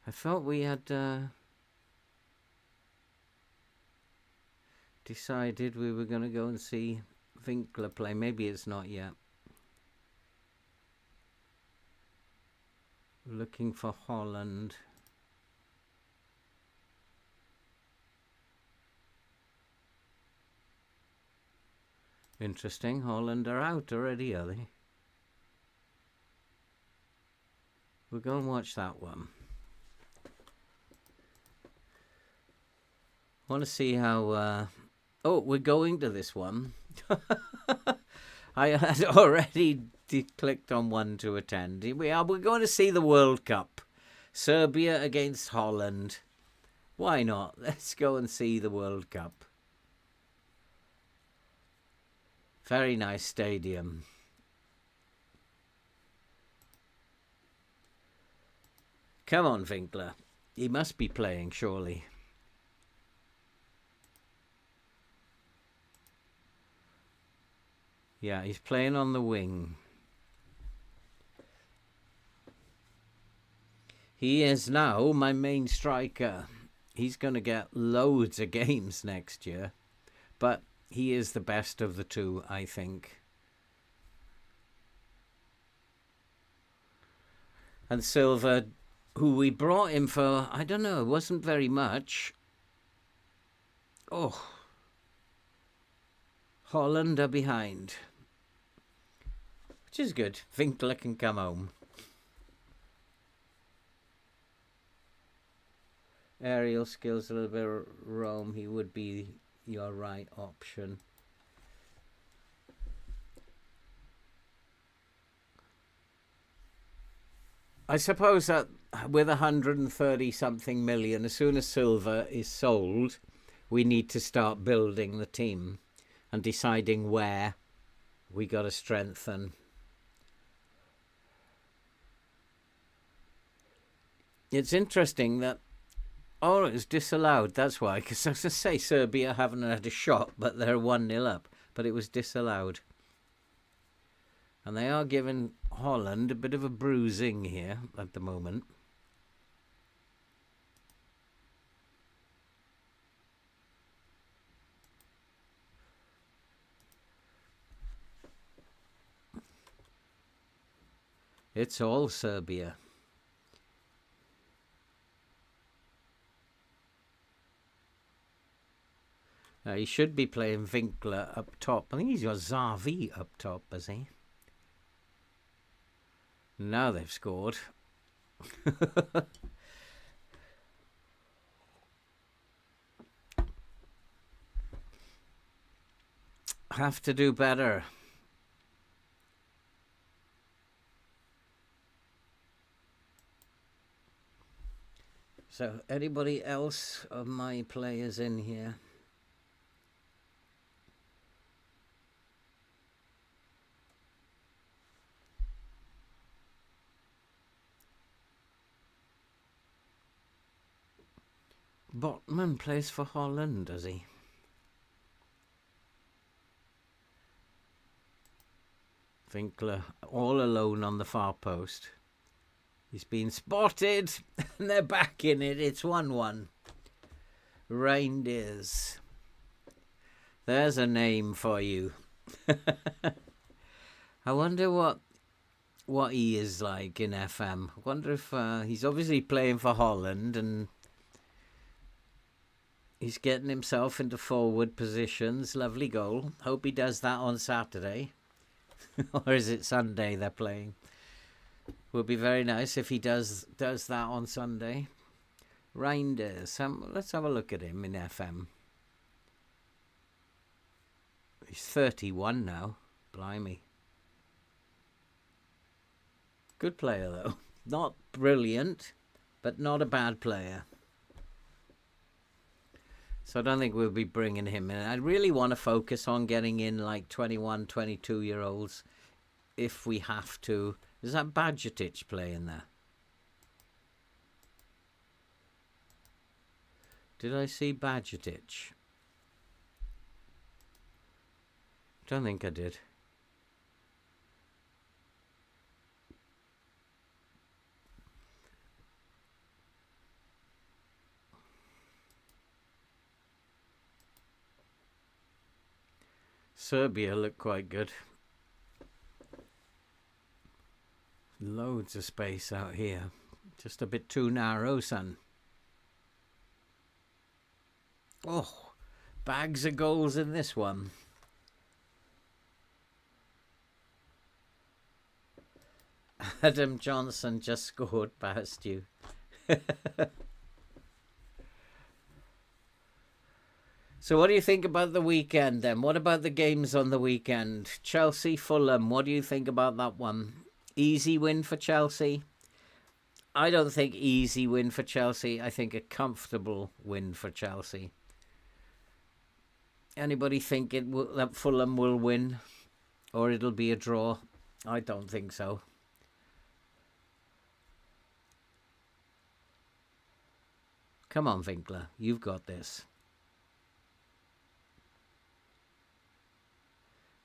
I thought we had decided we were going to go and see Winkler play. Maybe it's not yet. Looking for Holland. Interesting. Holland are out already, are they? We'll go and watch that one. I want to see how... oh, we're going to this one. I had already clicked on one to attend. We're going to see the World Cup. Serbia against Holland. Why not? Let's go and see the World Cup. Very nice stadium. Come on, Winkler. He must be playing, surely. Yeah, he's playing on the wing. He is now my main striker. He's going to get loads of games next year. But he is the best of the two, I think. And Silva, who we brought him for, I don't know, it wasn't very much. Oh. Holland are behind. Which is good. Winkler can come home. Aerial skills, a little bit of roam. He would be your right option. I suppose that with 130 something million, as soon as Silva is sold, we need to start building the team and deciding where we got to strengthen. It's interesting that, oh, it was disallowed. That's why, because I was going to say Serbia haven't had a shot, but they're 1-0 up. But it was disallowed. And they are giving Holland a bit of a bruising here at the moment. It's all Serbia. He should be playing Winkler up top. I think he's got Xavi up top, has he? Now they've scored. Have to do better. So, anybody else of my players in here? Botman plays for Holland, does he? Winkler all alone on the far post. He's been spotted and they're back in it. It's 1-1. Reindeers. There's a name for you. I wonder what he is like in FM. I wonder if he's obviously playing for Holland and he's getting himself into forward positions. Lovely goal. Hope he does that on Saturday. Or is it Sunday they're playing? Would be very nice if he does that on Sunday. Reinders. Let's have a look at him in FM. He's 31 now. Blimey. Good player, though. Not brilliant, but not a bad player. So I don't think we'll be bringing him in. I really want to focus on getting in like 21, 22-year-olds if we have to. Is that Badgetic playing there? Did I see Badgetic? Don't think I did. Serbia look quite good. Loads of space out here. Just a bit too narrow, son. Oh, bags of goals in this one. Adam Johnson just scored past you. So what do you think about the weekend then? What about the games on the weekend? Chelsea, Fulham, what do you think about that one? Easy win for Chelsea? I don't think easy win for Chelsea. I think a comfortable win for Chelsea. Anybody think that Fulham will win? Or it'll be a draw? I don't think so. Come on, Winkler. You've got this.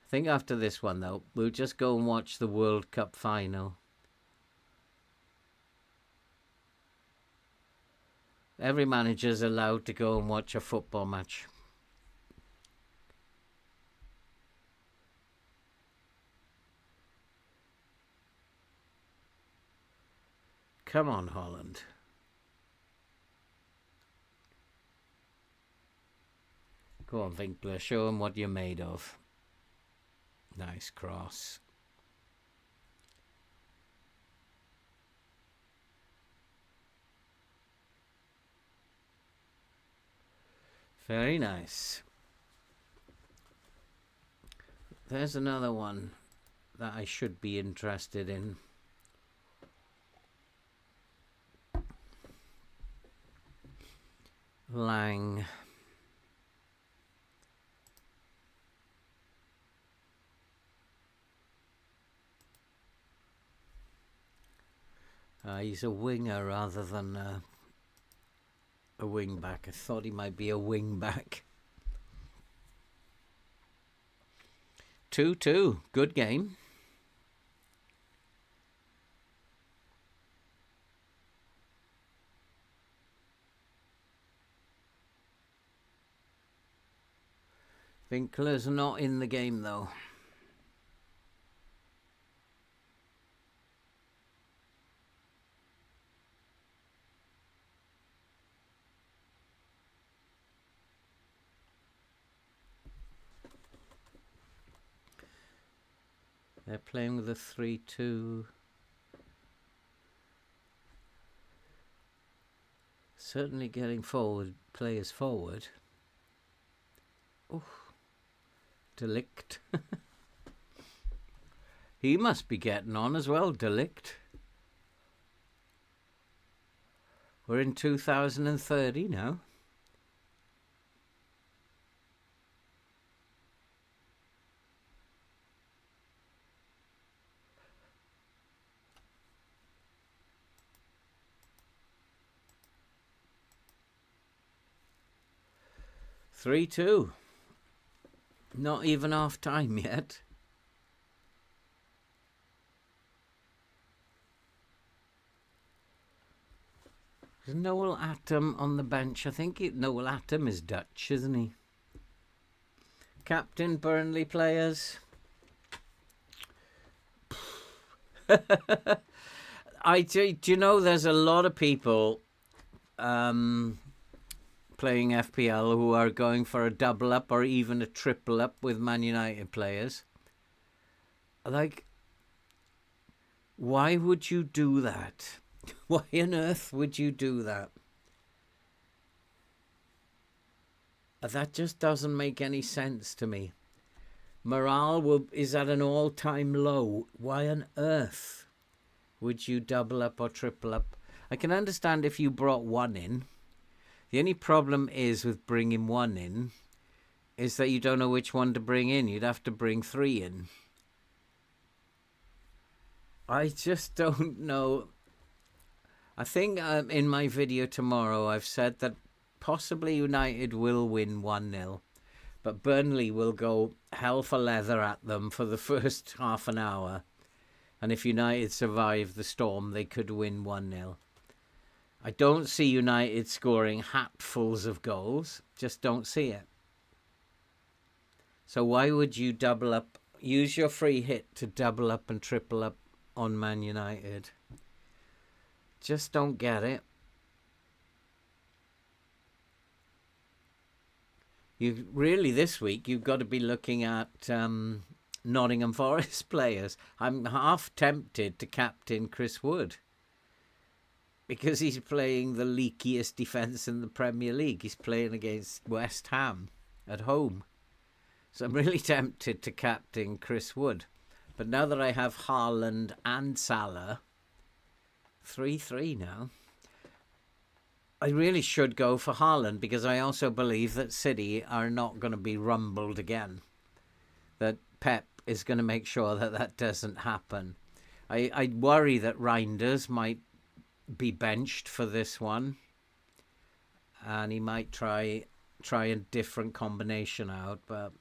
I think after this one, though, we'll just go and watch the World Cup final. Every manager's allowed to go and watch a football match. Come on, Holland. Go on, Winkler. Show him what you're made of. Nice cross. Very nice. There's another one that I should be interested in. Lang. He's a winger rather than a wing back. I thought he might be a wing back. 2-2. Good game. Winkler's not in the game though. They're playing with a 3-2. Certainly getting players forward. Oh, Delict. He must be getting on as well, Delict. We're in 2030 now. Three-two. Not even half time yet. There's Noel Atom on the bench. I think Noel Atom is Dutch, isn't he? Captain Burnley players. Do you know there's a lot of people playing FPL who are going for a double up or even a triple up with Man United players. Like, why would you do that? Why on earth would you do that? That just doesn't make any sense to me. Morale is at an all-time low. Why on earth would you double up or triple up? I can understand if you brought one in. The only problem is with bringing one in is that you don't know which one to bring in. You'd have to bring three in. I just don't know. I think in my video tomorrow I've said that possibly United will win 1-0, but Burnley will go hell for leather at them for the first half an hour. And if United survive the storm, they could win 1-0. I don't see United scoring hatfuls of goals. Just don't see it. So why would you double up, use your free hit to double up and triple up on Man United? Just don't get it. You really, this week, you've got to be looking at Nottingham Forest players. I'm half tempted to captain Chris Wood because he's playing the leakiest defence in the Premier League. He's playing against West Ham at home. So I'm really tempted to captain Chris Wood. But now that I have Haaland and Salah, 3-3 now, I really should go for Haaland because I also believe that City are not going to be rumbled again. That Pep is going to make sure that that doesn't happen. I worry that Reinders might be benched for this one, and he might try a different combination out, but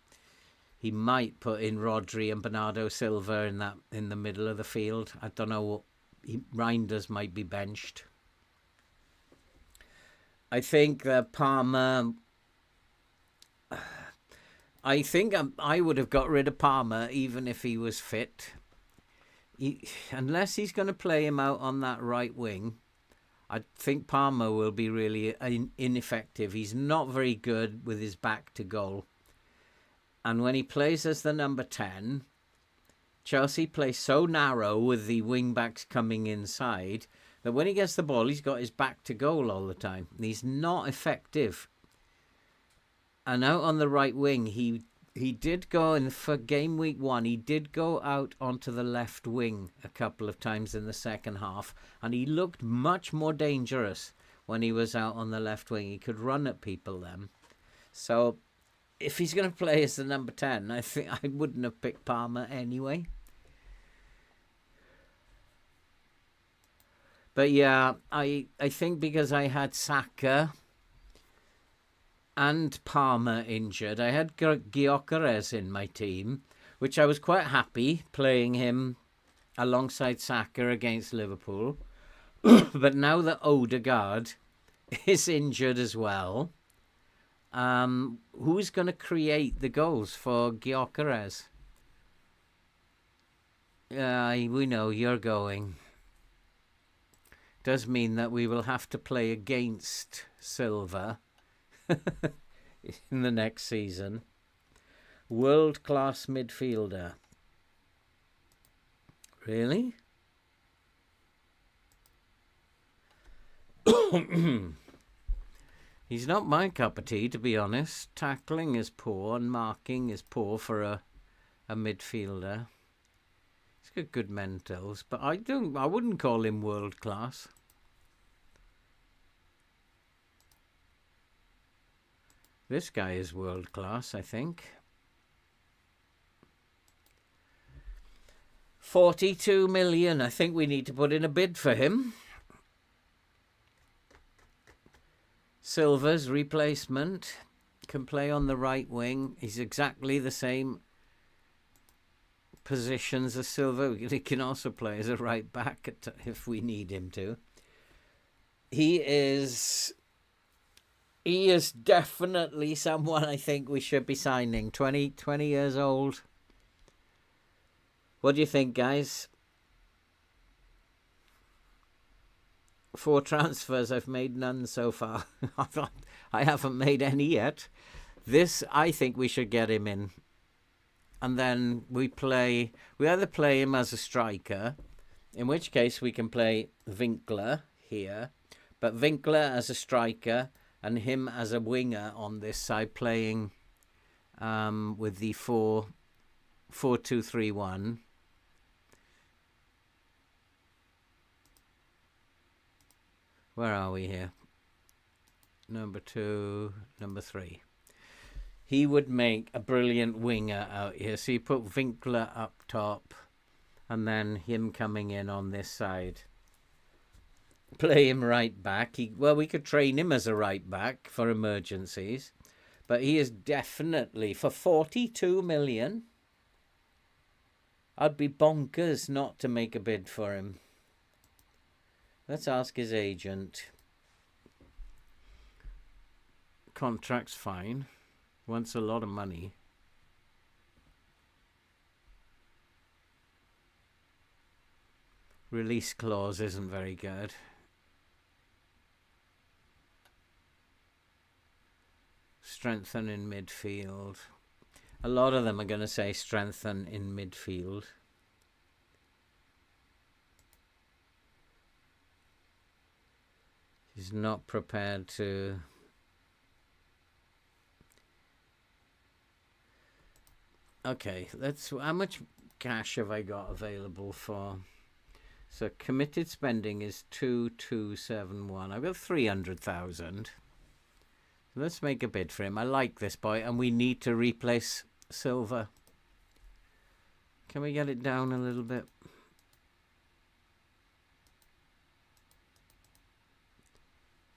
he might put in Rodri and Bernardo Silva in the middle of the field. I don't know. Reinders might be benched. I think that Palmer. I think I would have got rid of Palmer even if he was fit. Unless he's going to play him out on that right wing, I think Palmer will be really ineffective. He's not very good with his back to goal. And when he plays as the number 10, Chelsea play so narrow with the wing-backs coming inside that when he gets the ball, he's got his back to goal all the time. And he's not effective. And out on the right wing, he did go in for game week 1. He did go out onto the left wing a couple of times in the second half, and he looked much more dangerous when he was out on the left wing. He could run at people then. So if he's going to play as the number 10, I think I wouldn't have picked Palmer anyway. But yeah, I think because I had Saka and Palmer injured, I had Gyökeres in my team, which I was quite happy playing him alongside Saka against Liverpool. But now that Odegaard is injured as well, who's going to create the goals for Gyökeres? We know you're going. Does mean that we will have to play against Silva in the next season. World-class midfielder. Really? He's not my cup of tea, to be honest. Tackling is poor and marking is poor for a midfielder. He's got good mentals, but I wouldn't call him world-class. This guy is world-class, I think. 42 million. I think we need to put in a bid for him. Silva's replacement can play on the right wing. He's exactly the same positions as Silva. He can also play as a right back if we need him to. He is definitely someone I think we should be signing. 20 years old. What do you think, guys? 4 transfers. I've made none so far. I haven't made any yet. This, I think we should get him in. And then we either play him as a striker, in which case we can play Winkler here, but Winkler as a striker and him as a winger on this side, playing with the 4-2-3-1. Where are we here? Number 2, number 3. He would make a brilliant winger out here. So you put Winkler up top and then him coming in on this side. Play him right back. We could train him as a right back for emergencies. But he is definitely, for 42 million, I'd be bonkers not to make a bid for him. Let's ask his agent. Contract's fine. Wants a lot of money. Release clause isn't very good. Strengthen in midfield. A lot of them are going to say strengthen in midfield. He's not prepared to... Okay, let's... How much cash have I got available for... So committed spending is 2271. I've got 300,000. Let's make a bid for him. I like this boy, and we need to replace silver. Can we get it down a little bit?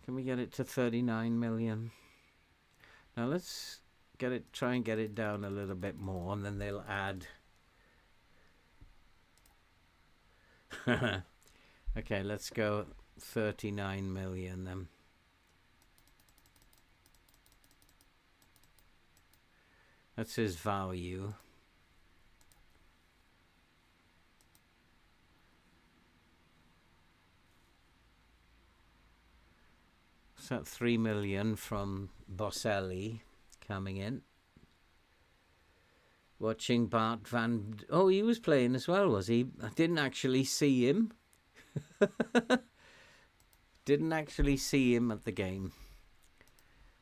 Can we get it to 39 million? Now let's get it. Try and get it down a little bit more, and then they'll add. Okay, let's go 39 million then. That's his value. So that 3 million from Bosselli coming in. Watching Bart Van... Oh, he was playing as well, was he? I didn't actually see him. Didn't actually see him at the game.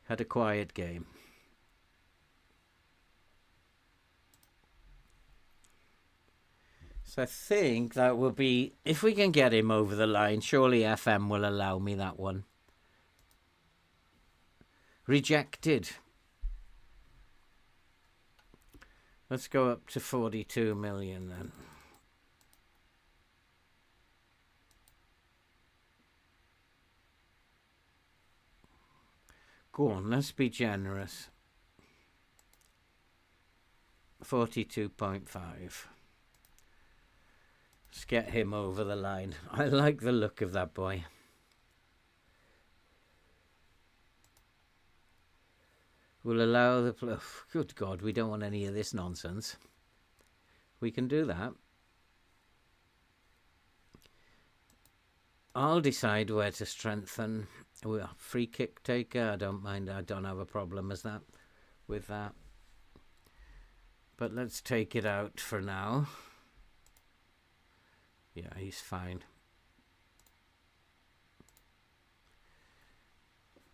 Had a quiet game. So I think that will be... If we can get him over the line, surely FM will allow me that one. Rejected. Let's go up to 42 million then. Go on, let's be generous. 42.5. Let's get him over the line. I like the look of that boy. We'll allow the... Oh, good God, we don't want any of this nonsense. We can do that. I'll decide where to strengthen. Free kick taker, I don't mind. I don't have a problem with that. But let's take it out for now. Yeah, he's fine.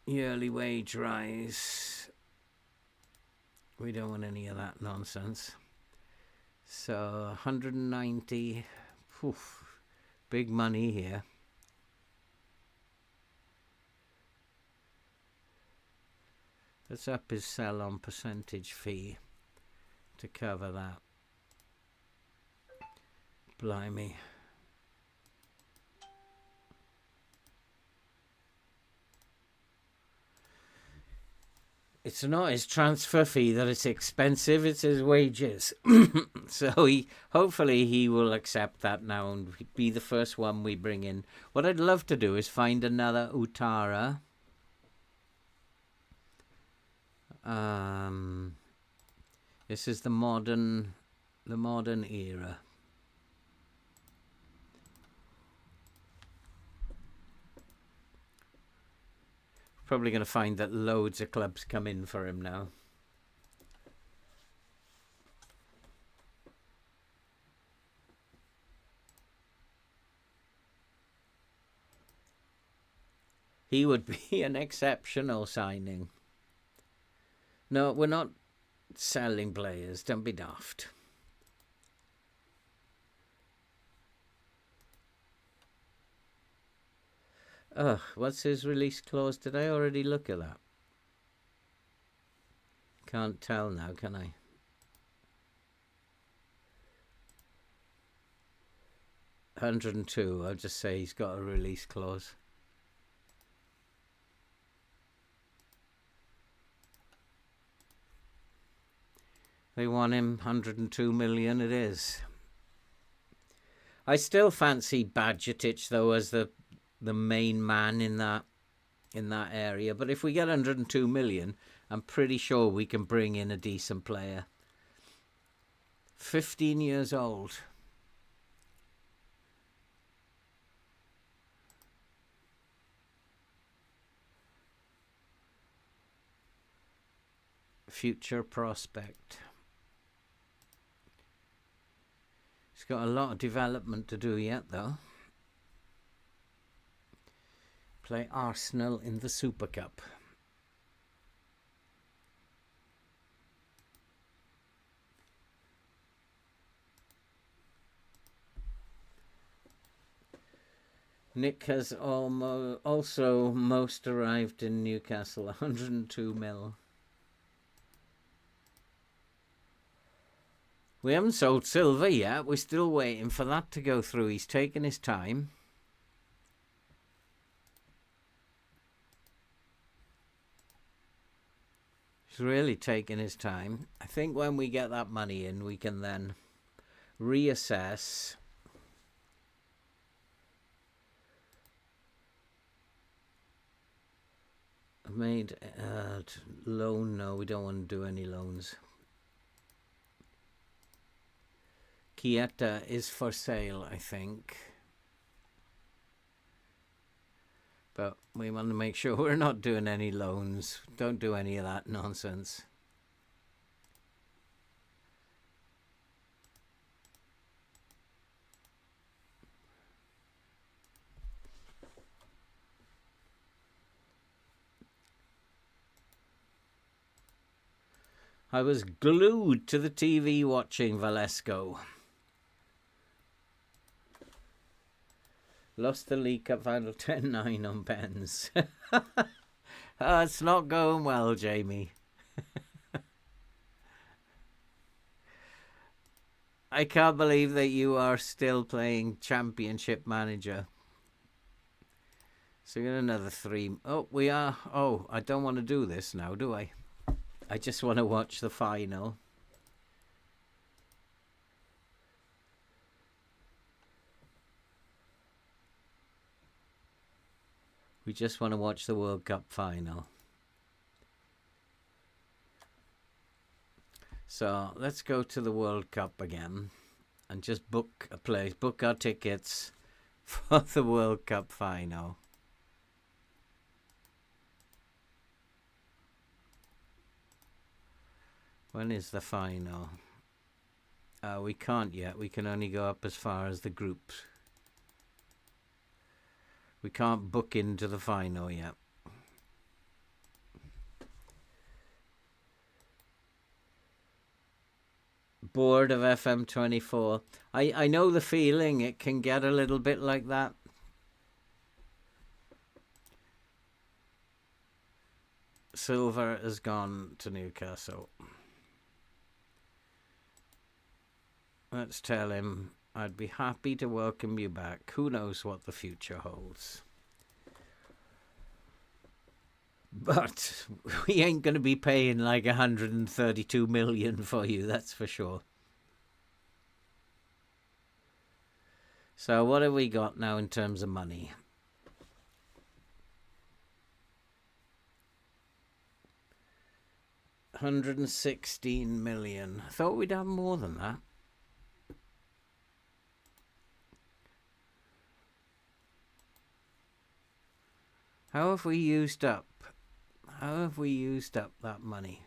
Yearly wage rise. We don't want any of that nonsense. So 190. Oof, big money here. Let's up his sell-on percentage fee to cover that. Blimey. It's not his transfer fee that it's expensive, it's his wages. So hopefully he will accept that now and be the first one we bring in. What I'd love to do is find another Utara. This is the modern era. Probably going to find that loads of clubs come in for him now. He would be an exceptional signing. No, we're not selling players. Don't be daft. What's his release clause? Did I already look at that? Can't tell now, can I? $102. I'll just say he's got a release clause. They want him. 102 million it is. I still fancy Badgetic though as the main man in that area. But if we get 102 million, I'm pretty sure we can bring in a decent player. 15 years old. future prospect. He's got a lot of development to do yet, though. Play Arsenal in the Super Cup. Nick has also most arrived in Newcastle, 102 mil. We haven't sold Silva yet. We're still waiting for that to go through. He's taking his time. He's really taking his time. I think when we get that money in, we can then reassess. I've made loan. No, we don't want to do any loans. Chiesa is for sale, I think. But we want to make sure we're not doing any loans. Don't do any of that nonsense. I was glued to the TV watching Valesco. Lost the League Cup final 10-9 on pens. It's not going well, Jamie. I can't believe that you are still playing Championship Manager. So we got another 3. Oh, we are. Oh, I don't want to do this now, do I? I just want to watch the final. We just want to watch the World Cup final. So let's go to the World Cup again and just book a place, book our tickets for the World Cup final. When is the final? We can't yet. We can only go up as far as the groups. We can't book into the final yet. Bored of FM24. I know the feeling. It can get a little bit like that. Silver has gone to Newcastle. Let's tell him I'd be happy to welcome you back. Who knows what the future holds. But we ain't going to be paying like 132 million for you, that's for sure. So what have we got now in terms of money? $116 million. I thought we'd have more than that. How have we used up? How have we used up that money?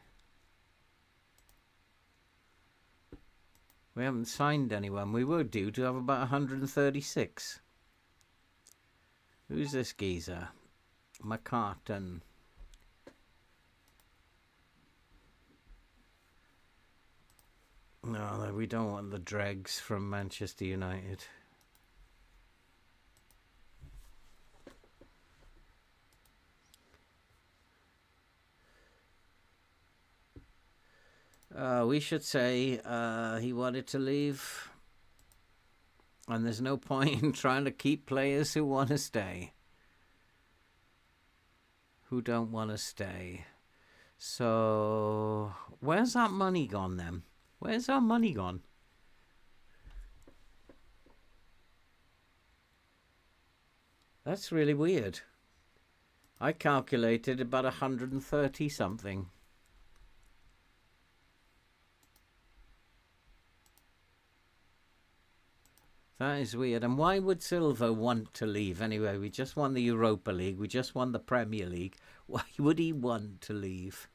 We haven't signed anyone. We were due to have about 136. Who's this geezer? McCartan. No, we don't want the dregs from Manchester United. We should say he wanted to leave, and there's no point in trying to keep players who want to stay, who don't want to stay. So where's that money gone then? Where's our money gone? That's really weird. I calculated about 130 something. That is weird. And why would Silva want to leave anyway? We just won the Europa League. We just won the Premier League. Why would he want to leave?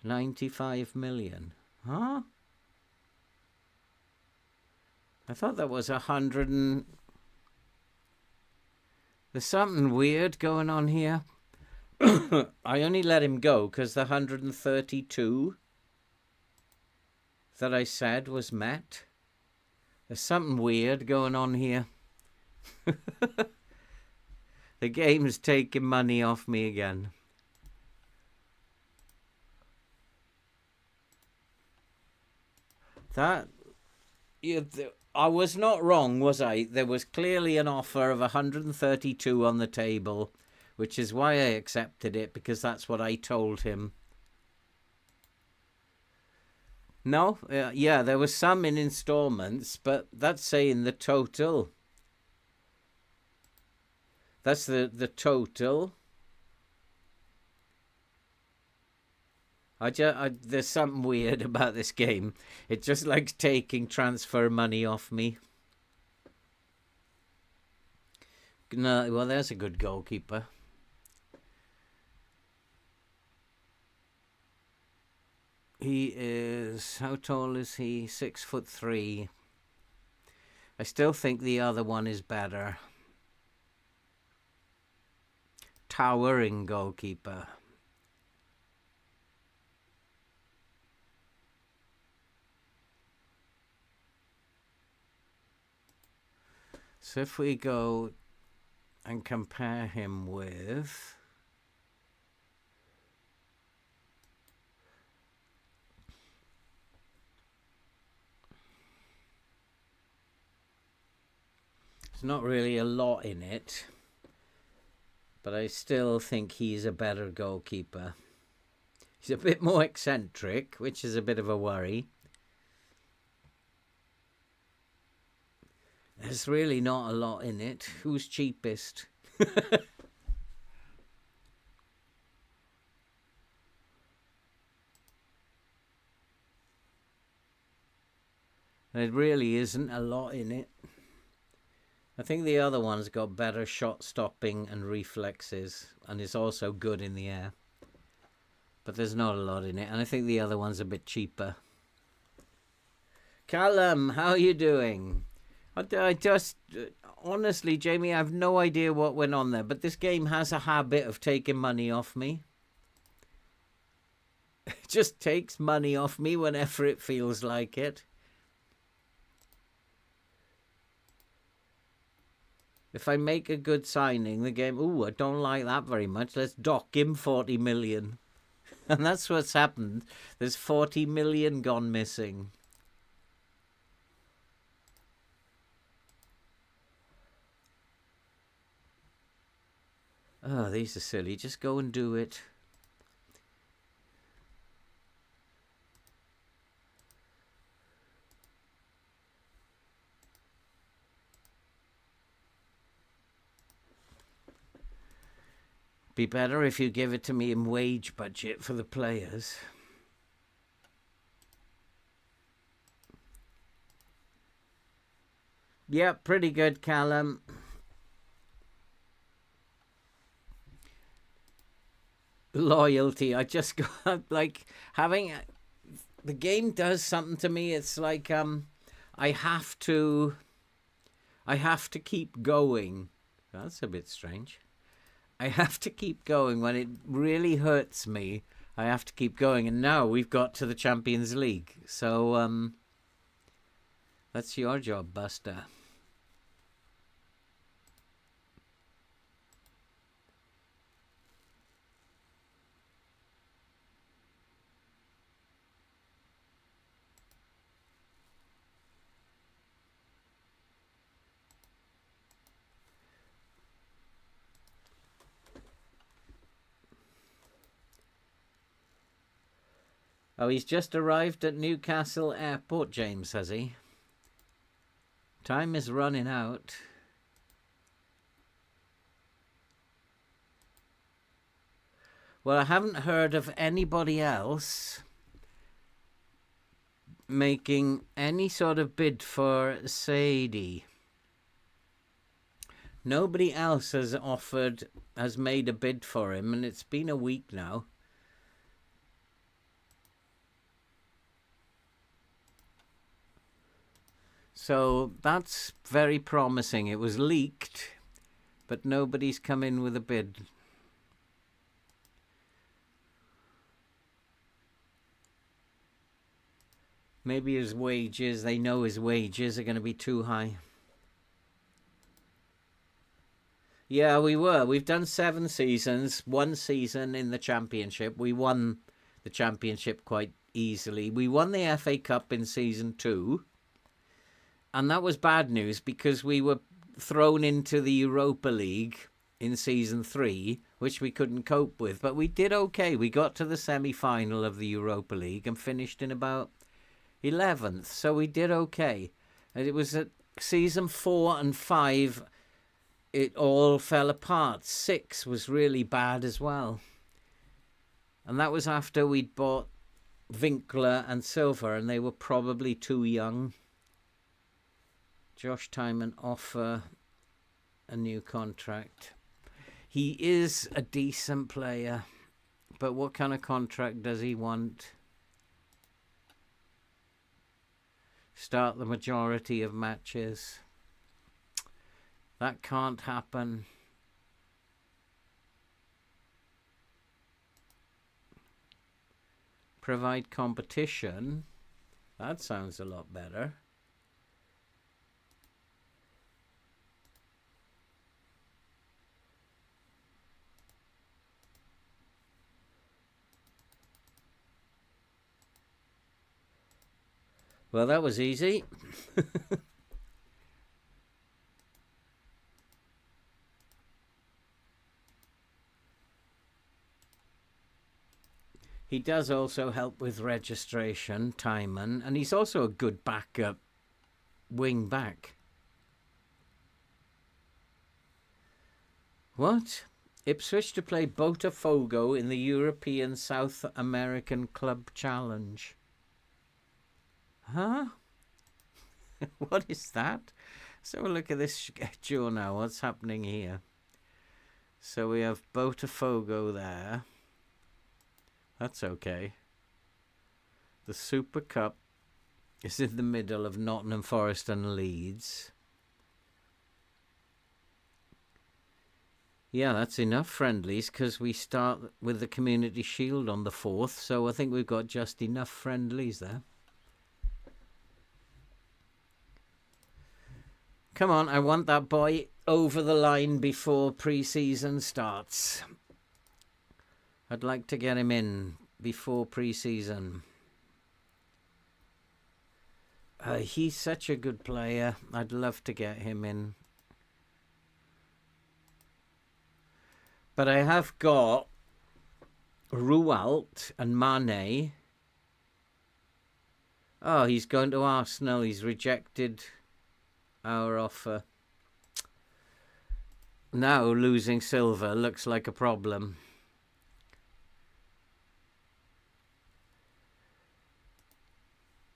95 million. Huh? I thought that was 100 and... There's something weird going on here. I only let him go because the 132 that I said was met. There's something weird going on here. The game's taking money off me again. That... I was not wrong, was I? There was clearly an offer of 132 on the table, which is why I accepted it, because that's what I told him. No, yeah, there was some in installments, but that's saying the total. That's the total. There's something weird about this game. It just likes taking transfer money off me. No, well, there's a good goalkeeper. He is... How tall is he? 6'3". I still think the other one is better. Towering goalkeeper. So if we go and compare him with... There's not really a lot in it, but I still think he's a better goalkeeper. He's a bit more eccentric, which is a bit of a worry. There's really not a lot in it. Who's cheapest? It really isn't a lot in it. I think the other one's got better shot stopping and reflexes, and is also good in the air. But there's not a lot in it, and I think the other one's a bit cheaper. Callum, how are you doing? I just, honestly, Jamie, I have no idea what went on there, but this game has a habit of taking money off me. It just takes money off me whenever it feels like it. If I make a good signing, the game, ooh, I don't like that very much. Let's dock him 40 million. And that's what's happened. There's 40 million gone missing. Oh, these are silly. Just go and do it. Be better if you give it to me in wage budget for the players. Yeah, pretty good, Callum. Loyalty. I just got, like, having... The game does something to me. It's like, I have to keep going. That's a bit strange. I have to keep going when it really hurts me. I have to keep going. And now we've got to the Champions League. So, that's your job, Buster. Oh, he's just arrived at Newcastle Airport, James, has he? Time is running out. Well, I haven't heard of anybody else making any sort of bid for Sadie. Nobody else has made a bid for him, and it's been a week now. So that's very promising. It was leaked, but nobody's come in with a bid. Maybe his wages, they know his wages are going to be too high. Yeah, we were. We've done 7 seasons, 1 season in the Championship. We won the Championship quite easily. We won the FA Cup in season 2. And that was bad news because we were thrown into the Europa League in season 3, which we couldn't cope with. But we did okay. We got to the semi-final of the Europa League and finished in about 11th. So we did okay. And it was at season 4 and 5, it all fell apart. 6 was really bad as well. And that was after we'd bought Winkler and Silva, and they were probably too young. Josh Timon offer a new contract. He is a decent player, but what kind of contract does he want? Start the majority of matches. That can't happen. Provide competition. That sounds a lot better. Well, that was easy. He does also help with registration, Timon, and he's also a good backup wing back. What? Ipswich to play Botafogo in the European South American Club Challenge. Huh? What is that? So look at this schedule now. What's happening here? So we have Botafogo there. That's okay. The Super Cup is in the middle of Nottingham Forest and Leeds. Yeah, that's enough friendlies because we start with the Community Shield on the 4th. So I think we've got just enough friendlies there. Come on, I want that boy over the line before pre-season starts. I'd like to get him in before pre-season. He's such a good player. I'd love to get him in. But I have got Rualt and Mane. Oh, he's going to Arsenal. He's rejected our offer. Now losing Silva looks like a problem.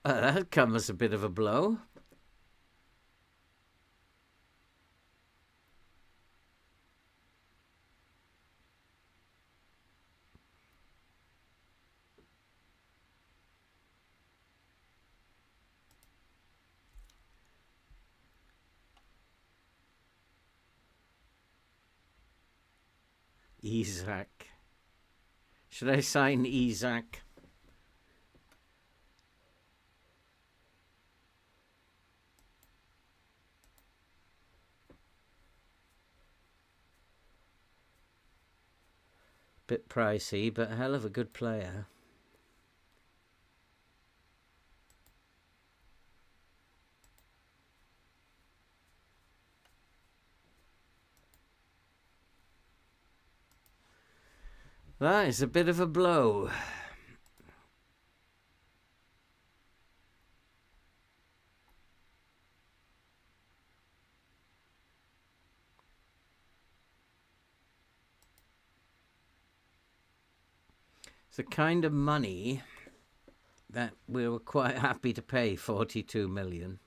That comes as a bit of a blow. Isaac. Should I sign Isaac? Bit pricey, but a hell of a good player. That is a bit of a blow. It's the kind of money that we were quite happy to pay, 42 million.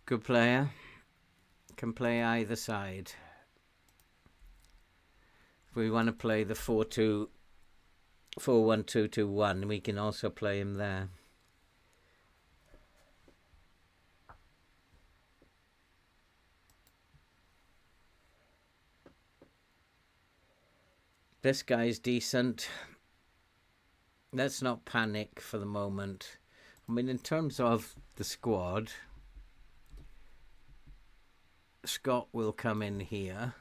Good player. Can play either side. If we want to play the 4-1-2-2-1, we can also play him there. This guy's decent. Let's not panic for the moment. I mean, in terms of the squad, Scott will come in here.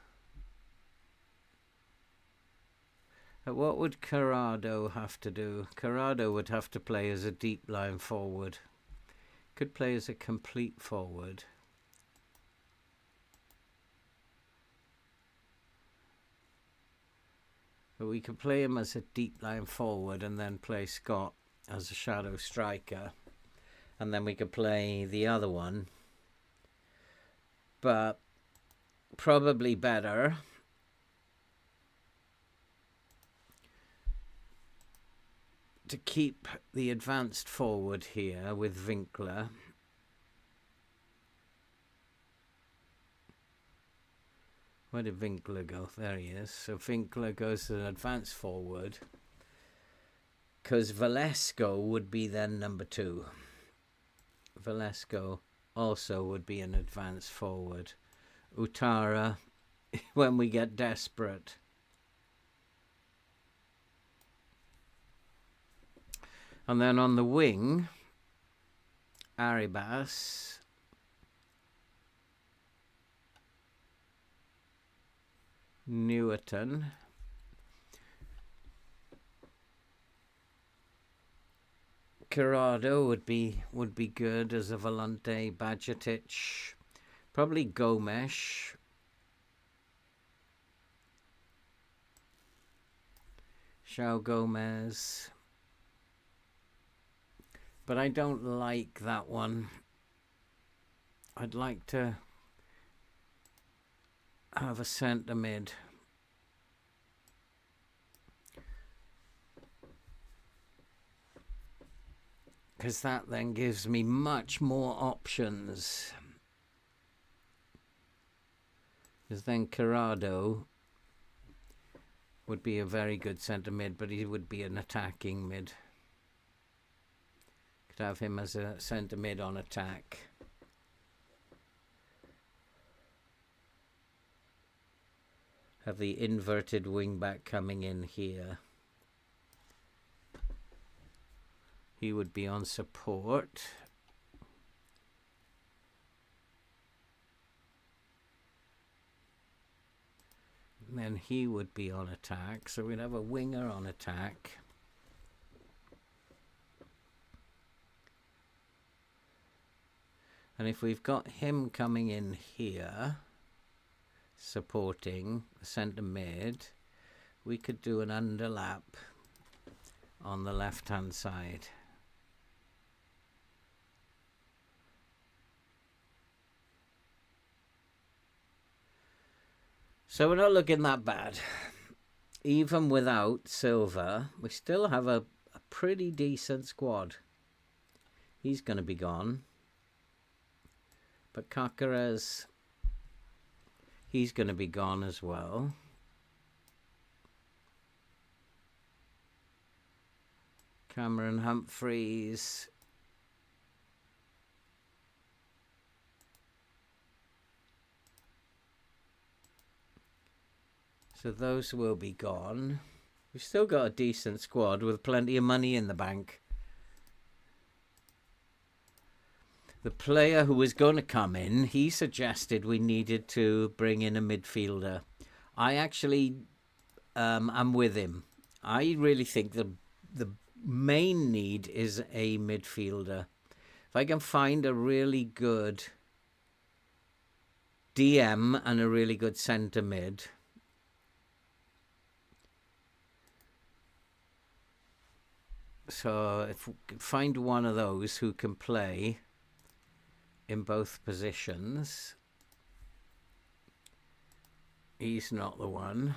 What would Corrado have to do? Corrado would have to play as a deep line forward. Could play as a complete forward. But we could play him as a deep line forward and then play Scott as a shadow striker. And then we could play the other one. But probably better to keep the advanced forward here with Winkler. Where did Winkler go? There he is. So Winkler goes to an advanced forward. Because Velasco would be then number 2. Velasco also would be an advanced forward. Utara, when we get desperate. And then on the wing, Arribas. Newerton. Corrado would be good as a volante. Bajcetic, probably Gomes. João Gomez. But I don't like that one. I'd like to have a centre mid. Because that then gives me much more options. Because then Corrado would be a very good centre mid, but he would be an attacking mid. Could have him as a centre mid on attack. Have the inverted wing back coming in here. He would be on support. And then he would be on attack. So we'd have a winger on attack. And if we've got him coming in here, supporting the centre mid, we could do an underlap on the left-hand side. So we're not looking that bad. Even without Silva, we still have a pretty decent squad. He's going to be gone. But Caceres, he's going to be gone as well. Cameron Humphreys. So those will be gone. We've still got a decent squad with plenty of money in the bank. The player who was going to come in, he suggested we needed to bring in a midfielder. I actually am with him. I really think the main need is a midfielder. If I can find a really good DM and a really good centre mid, so if we can find one of those who can play in both positions, he's not the one.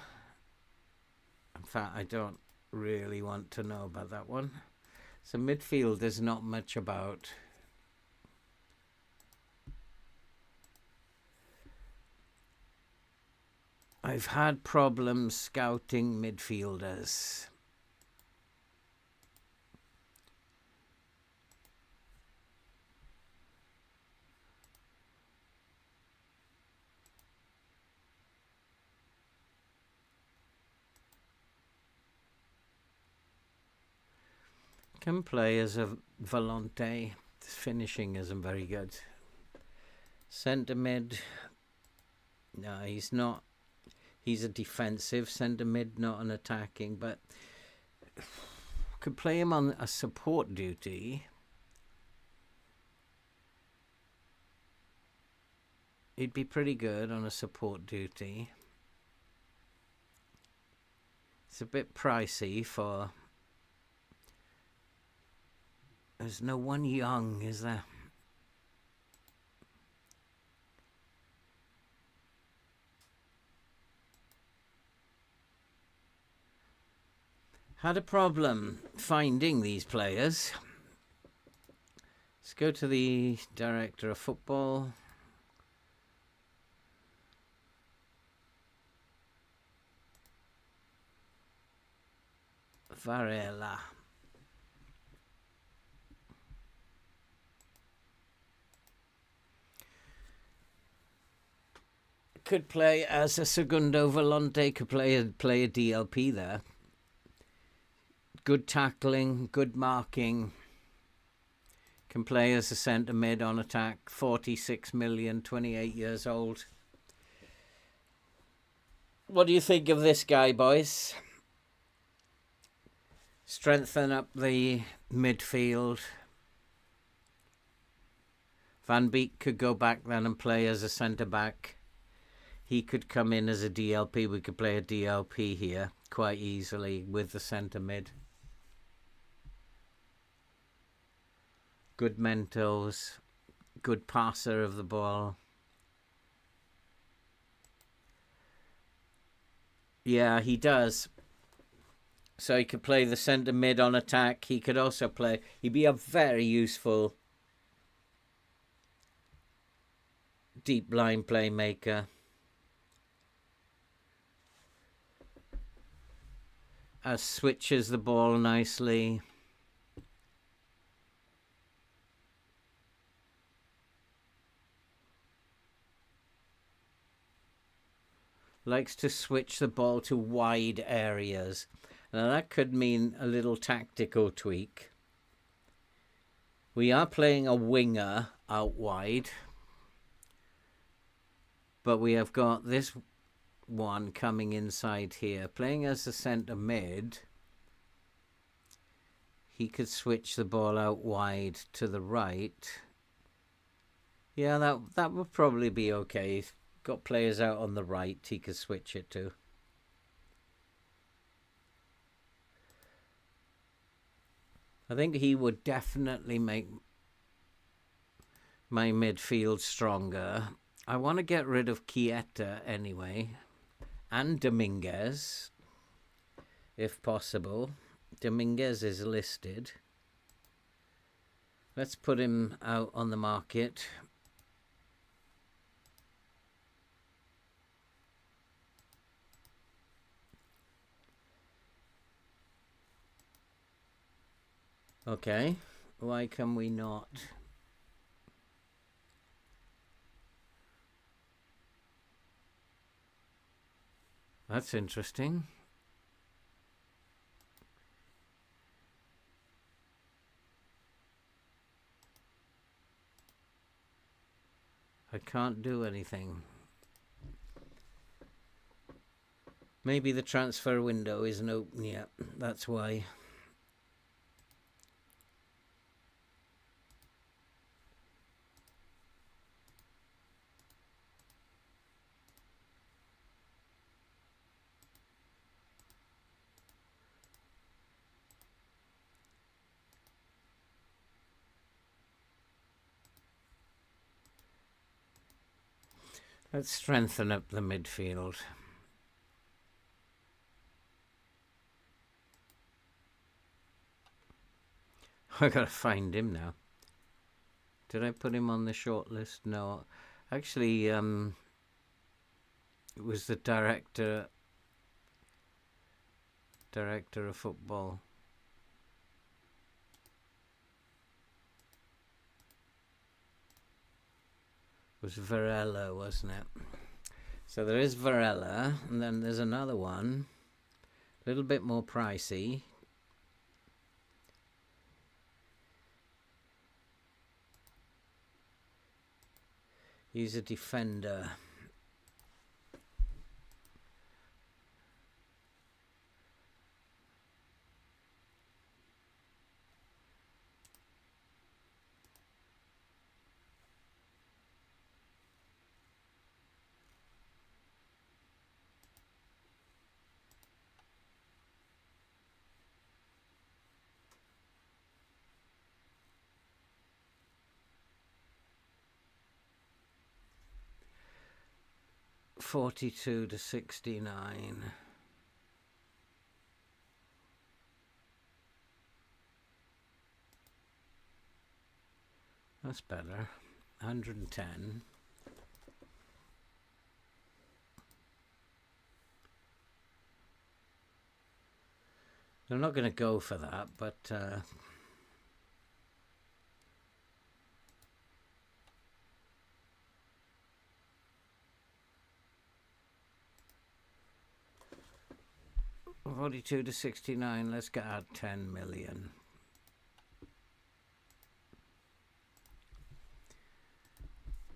In fact, I don't really want to know about that one. So midfield there's not much about. I've had problems scouting midfielders. Can play as a volante. His finishing isn't very good. Centre mid. No, he's not. He's a defensive centre mid, not an attacking. But could play him on a support duty. He'd be pretty good on a support duty. It's a bit pricey for... There's no one young, is there? Had a problem finding these players. Let's go to the director of football. Varela. Could play as a segundo volante, could play a DLP there. Good tackling, good marking. Can play as a centre mid on attack. 46 million, 28 years old. What do you think of this guy, boys? Strengthen up the midfield. Van Beek could go back then and play as a centre back. He could come in as a DLP. We could play a DLP here quite easily with the centre mid. Good mentals. Good passer of the ball. Yeah, he does. So he could play the centre mid on attack. He could also play... He'd be a very useful deep line playmaker. Switches the ball nicely. Likes to switch the ball to wide areas. Now that could mean a little tactical tweak. We are playing a winger out wide. But we have got this one coming inside here. Playing as a centre mid, he could switch the ball out wide to the right. Yeah, that would probably be okay. Got players out on the right, he could switch it to. I think he would definitely make my midfield stronger. I want to get rid of Chiesa anyway. And Dominguez, if possible. Dominguez is listed. Let's put him out on the market. Okay, why can we not? That's interesting. I can't do anything. Maybe the transfer window isn't open yet. That's why. Let's strengthen up the midfield. I gotta find him now. Did I put him on the short list? No. Actually, It was the director of football. It was Varela, wasn't it? So there is Varela, and then there's another one, a little bit more pricey. He's a defender. $42 to $69. That's better. 110. I'm not going to go for that, but $42 to $69. Let's get out 10 million.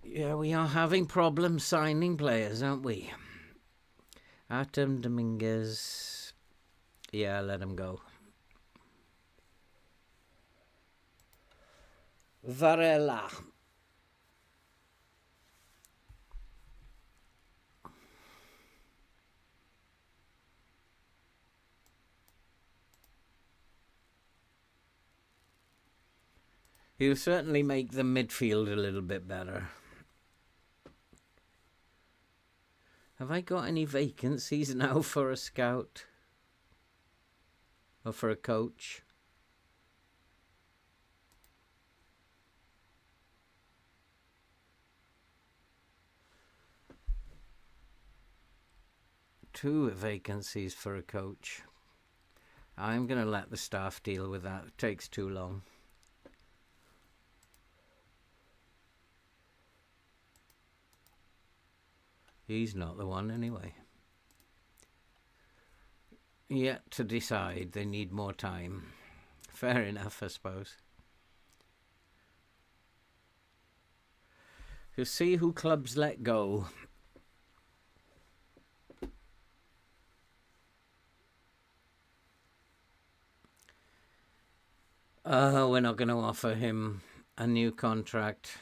Yeah, we are having problems signing players, aren't we? Artem Dominguez. Yeah, let him go. Varela. He'll certainly make the midfield a little bit better. Have I got any vacancies now for a scout? Or for a coach? Two vacancies for a coach. I'm going to let the staff deal with that. It takes too long. He's not the one anyway. Yet to decide. They need more time. Fair enough, I suppose. You see who clubs let go. We're not going to offer him a new contract.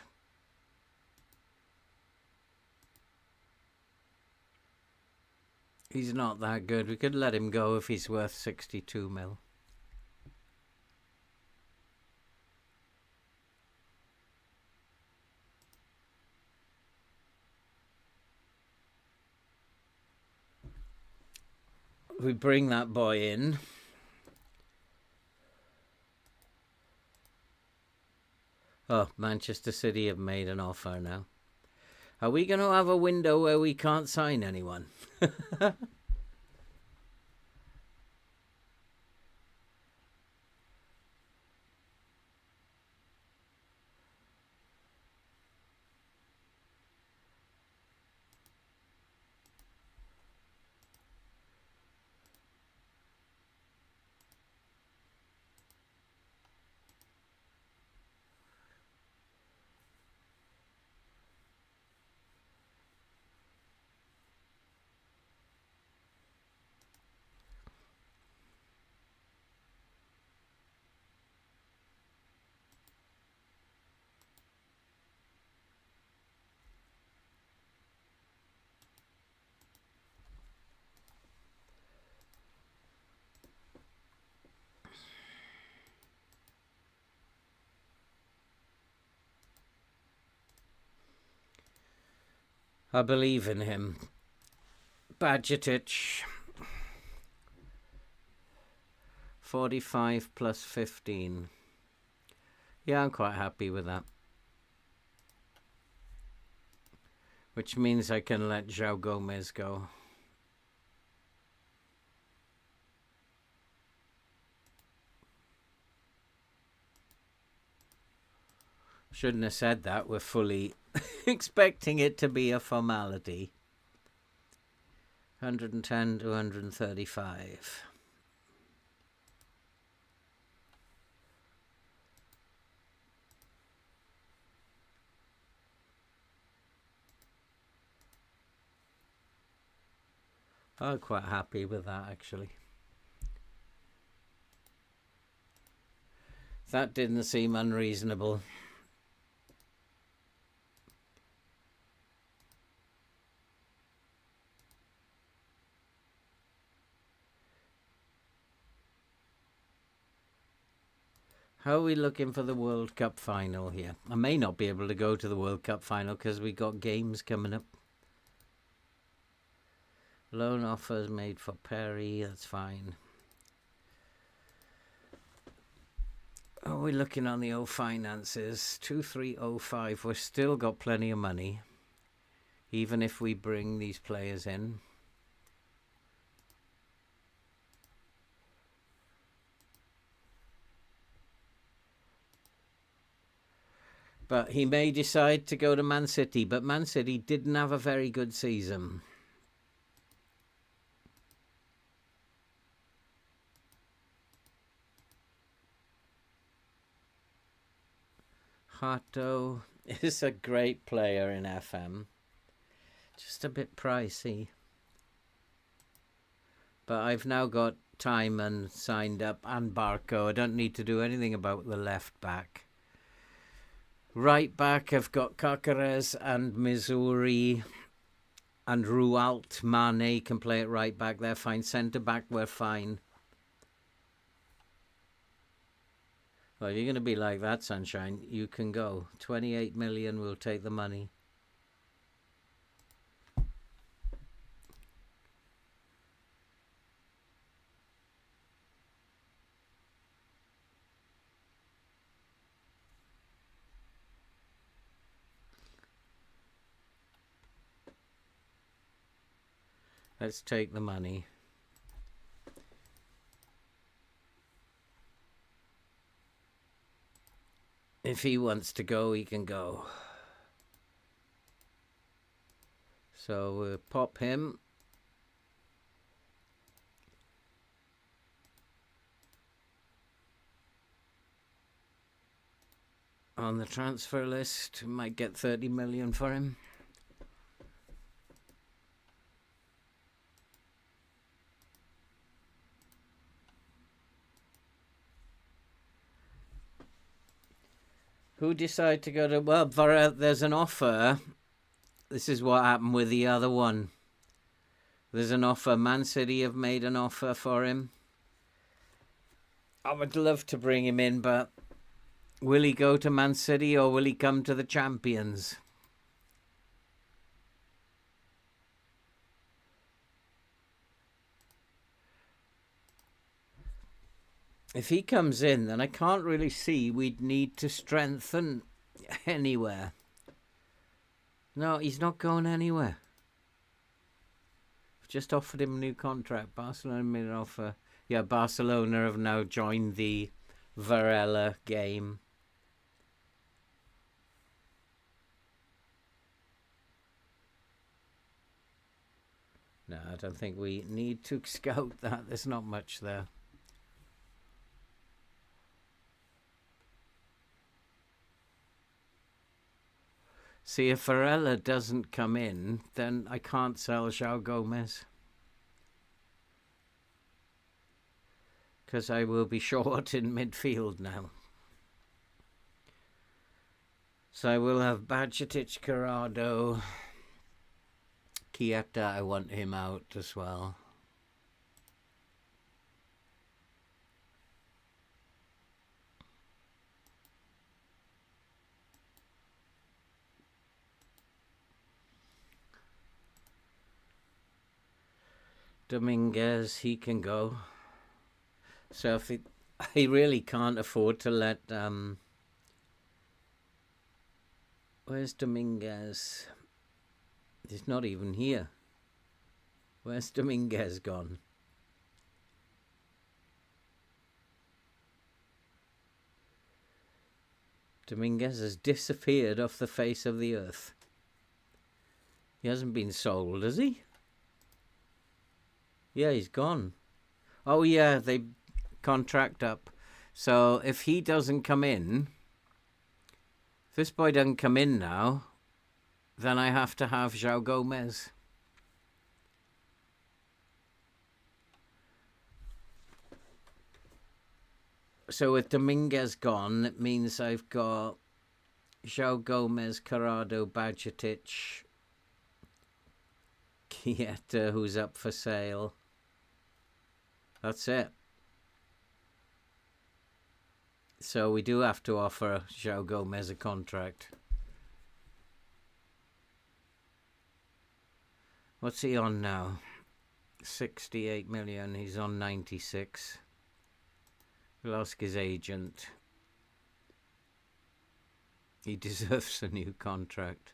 He's not that good. We could let him go if he's worth 62 mil. We bring that boy in. Oh, Manchester City have made an offer now. Are we going to have a window where we can't sign anyone? I believe in him. Badgetic. 45 plus 15. Yeah, I'm quite happy with that. which means I can let João Gomez go. Shouldn't have said that. We're fully expecting it to be a formality. 110 to 135. I'm quite happy with that, actually. That didn't seem unreasonable. How are we looking for the World Cup final here? I may not be able to go to the World Cup final because we got games coming up. Loan offers made for Perry, that's fine. Are we looking on the old finances? 2305, we've still got plenty of money, even if we bring these players in. But he may decide to go to Man City, but Man City didn't have a very good season. Hato is a great player in FM. Just a bit pricey. But I've now got Timon signed up and Barco. I don't need to do anything about the left back. Right back, I've got Caceres and Missouri and Rualt. Mane can play at right back. They're fine. Centre back, we're fine. Well, if you're going to be like that, Sunshine, you can go. 28 million, we'll take the money. Let's take the money. If he wants to go, he can go. So we'll pop him. On the transfer list, might get 30 million for him. Who decided to go to... Well, there's an offer. This is what happened with the other one. There's an offer. Man City have made an offer for him. I would love to bring him in, but will he go to Man City or will he come to the champions? If he comes in, then I can't really see we'd need to strengthen anywhere. No, he's not going anywhere. I've just offered him a new contract. Barcelona made an offer. Yeah, Barcelona have now joined the Varela game. No, I don't think we need to scout that. There's not much there. See, if Varela doesn't come in, then I can't sell João Gomez. Because I will be short in midfield now. So I will have Bajcetic, Corrado. Chiesa, I want him out as well. Dominguez, he can go. So if he really can't afford to let... where's Dominguez? He's not even here. Where's Dominguez gone? Dominguez has disappeared off the face of the earth. He hasn't been sold, has he? Yeah, he's gone. Oh, yeah, they contract up. So if he doesn't come in, if this boy doesn't come in now, then I have to have João Gomez. So with Dominguez gone, it means I've got João Gomez, Corrado, Bajcetic, Chiesa, who's up for sale. That's it. So we do have to offer João Gomez a contract. What's he on now? 68 million. He's on 96. We'll ask his agent. He deserves a new contract.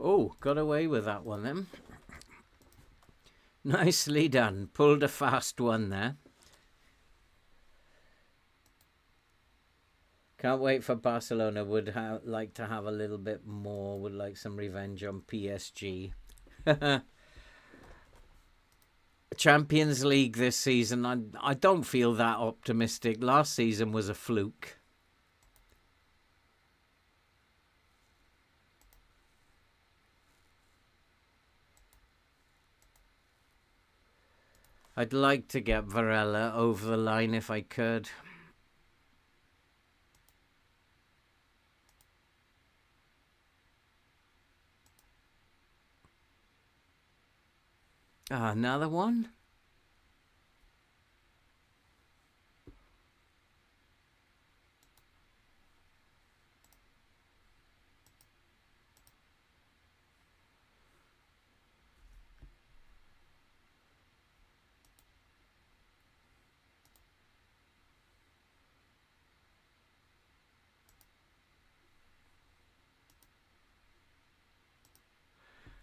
Oh, got away with that one then. Nicely done. Pulled a fast one there. Can't wait for Barcelona. Would like to have a little bit more. Would like some revenge on PSG. Champions League this season. I don't feel that optimistic. Last season was a fluke. I'd like to get Varela over the line if I could. Ah, another one?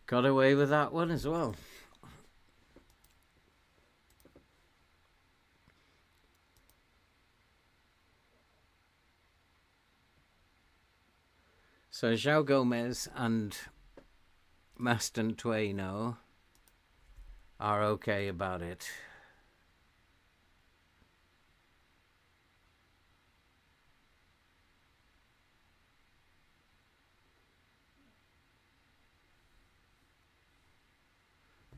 Got away with that one as well. So João Gomez and Mastantuono are okay about it.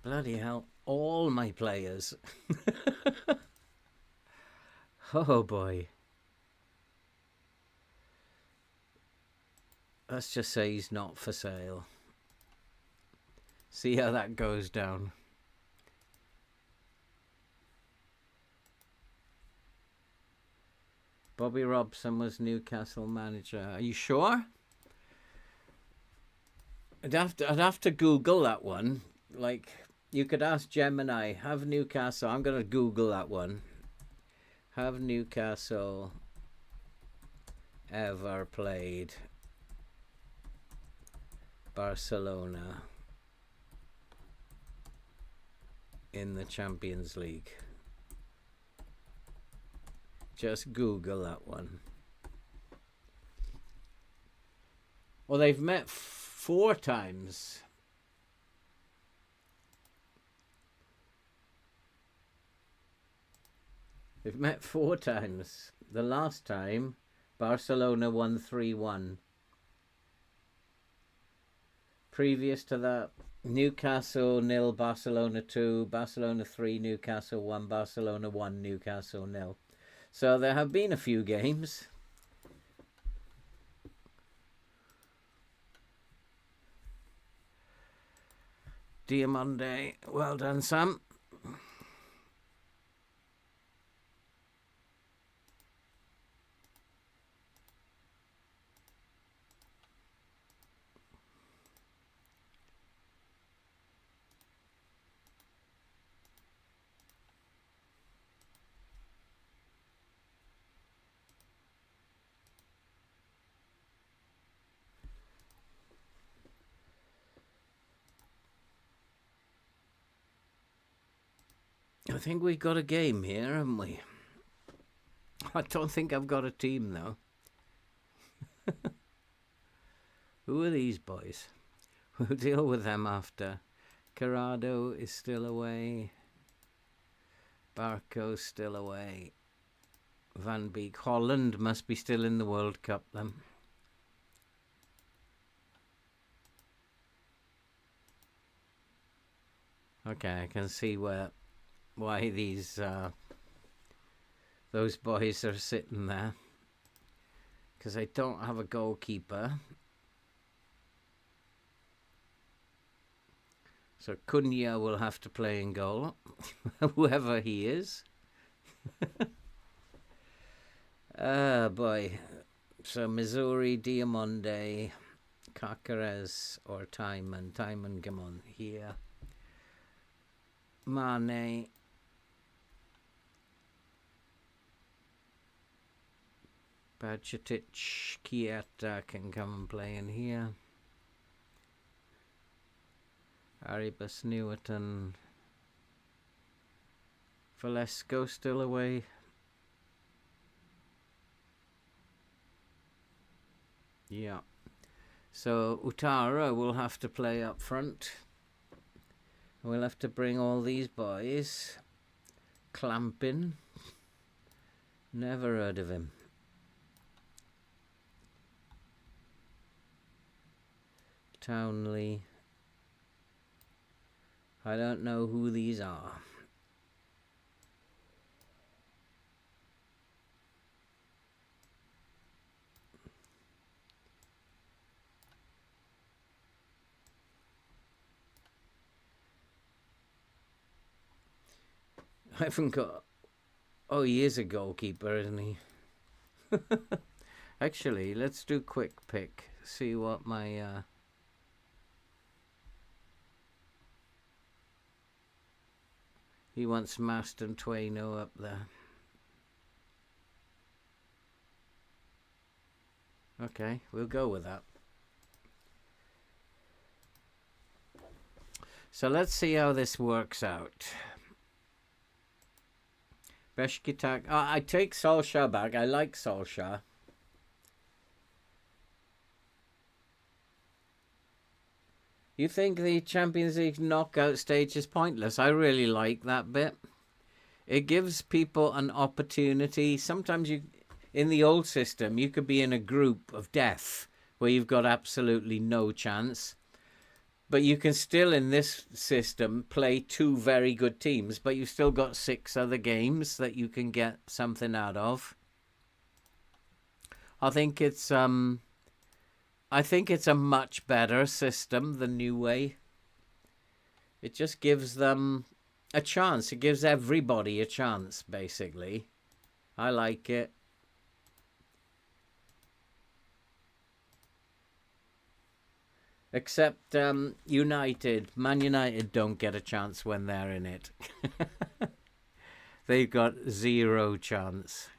Bloody hell, all my players. Oh boy. Let's just say he's not for sale. See how that goes down. Bobby Robson was Newcastle manager. Are you sure? I'd have to Google that one. Like, you could ask Gemini, have Newcastle, I'm going to Google that one. Have Newcastle ever played Barcelona in the Champions League? Just Google that one. Well, they've met 4 times. They've met 4 times. The last time, Barcelona won 3-1. Previous to that, Newcastle 0, Barcelona 2, Barcelona 3, Newcastle 1, Barcelona 1, Newcastle 0. So there have been a few games. Diamande, well done, Sam. I think we've got a game here, haven't we? I don't think I've got a team, though. Who are these boys? We'll deal with them after. Corrado is still away. Barco's still away. Van Beek. Holland must be still in the World Cup, then. Okay, I can see why those boys are sitting there. Because I don't have a goalkeeper. So Cunha will have to play in goal, whoever he is. Boy. So Missouri, Diamonde, Caceres or Timon. Timon, come on, here. Mane. Bajcetic, Chiesa can come and play in here. Aribus Newerton. Valesco still away. Yeah. So Utara will have to play up front. We'll have to bring all these boys. Clampin. Never heard of him. Townley. I don't know who these are. I haven't got... Oh, he is a goalkeeper, isn't he? Actually, let's do quick pick. See what my... He wants Maston Twano up there. Okay, we'll go with that. So let's see how this works out. Beşiktaş. I take Solskjaer back. I like Solskjaer. You think the Champions League knockout stage is pointless? I really like that bit. It gives people an opportunity. Sometimes in the old system, you could be in a group of death where you've got absolutely no chance. But you can still, in this system, play two very good teams, but you've still got 6 other games that you can get something out of. I think it's a much better system, the new way. It just gives them a chance. It gives everybody a chance, basically. I like it. Except United. Man United don't get a chance when they're in it. They've got 0 chance.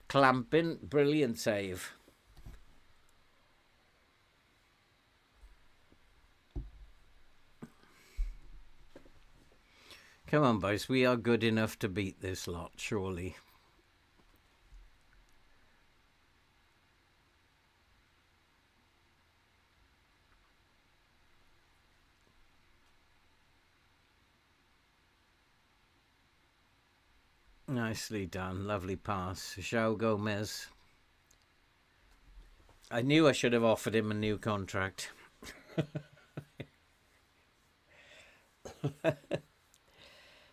Clamping, brilliant save. Come on, boys. We are good enough to beat this lot, surely. Nicely done. Lovely pass. João Gomez. I knew I should have offered him a new contract.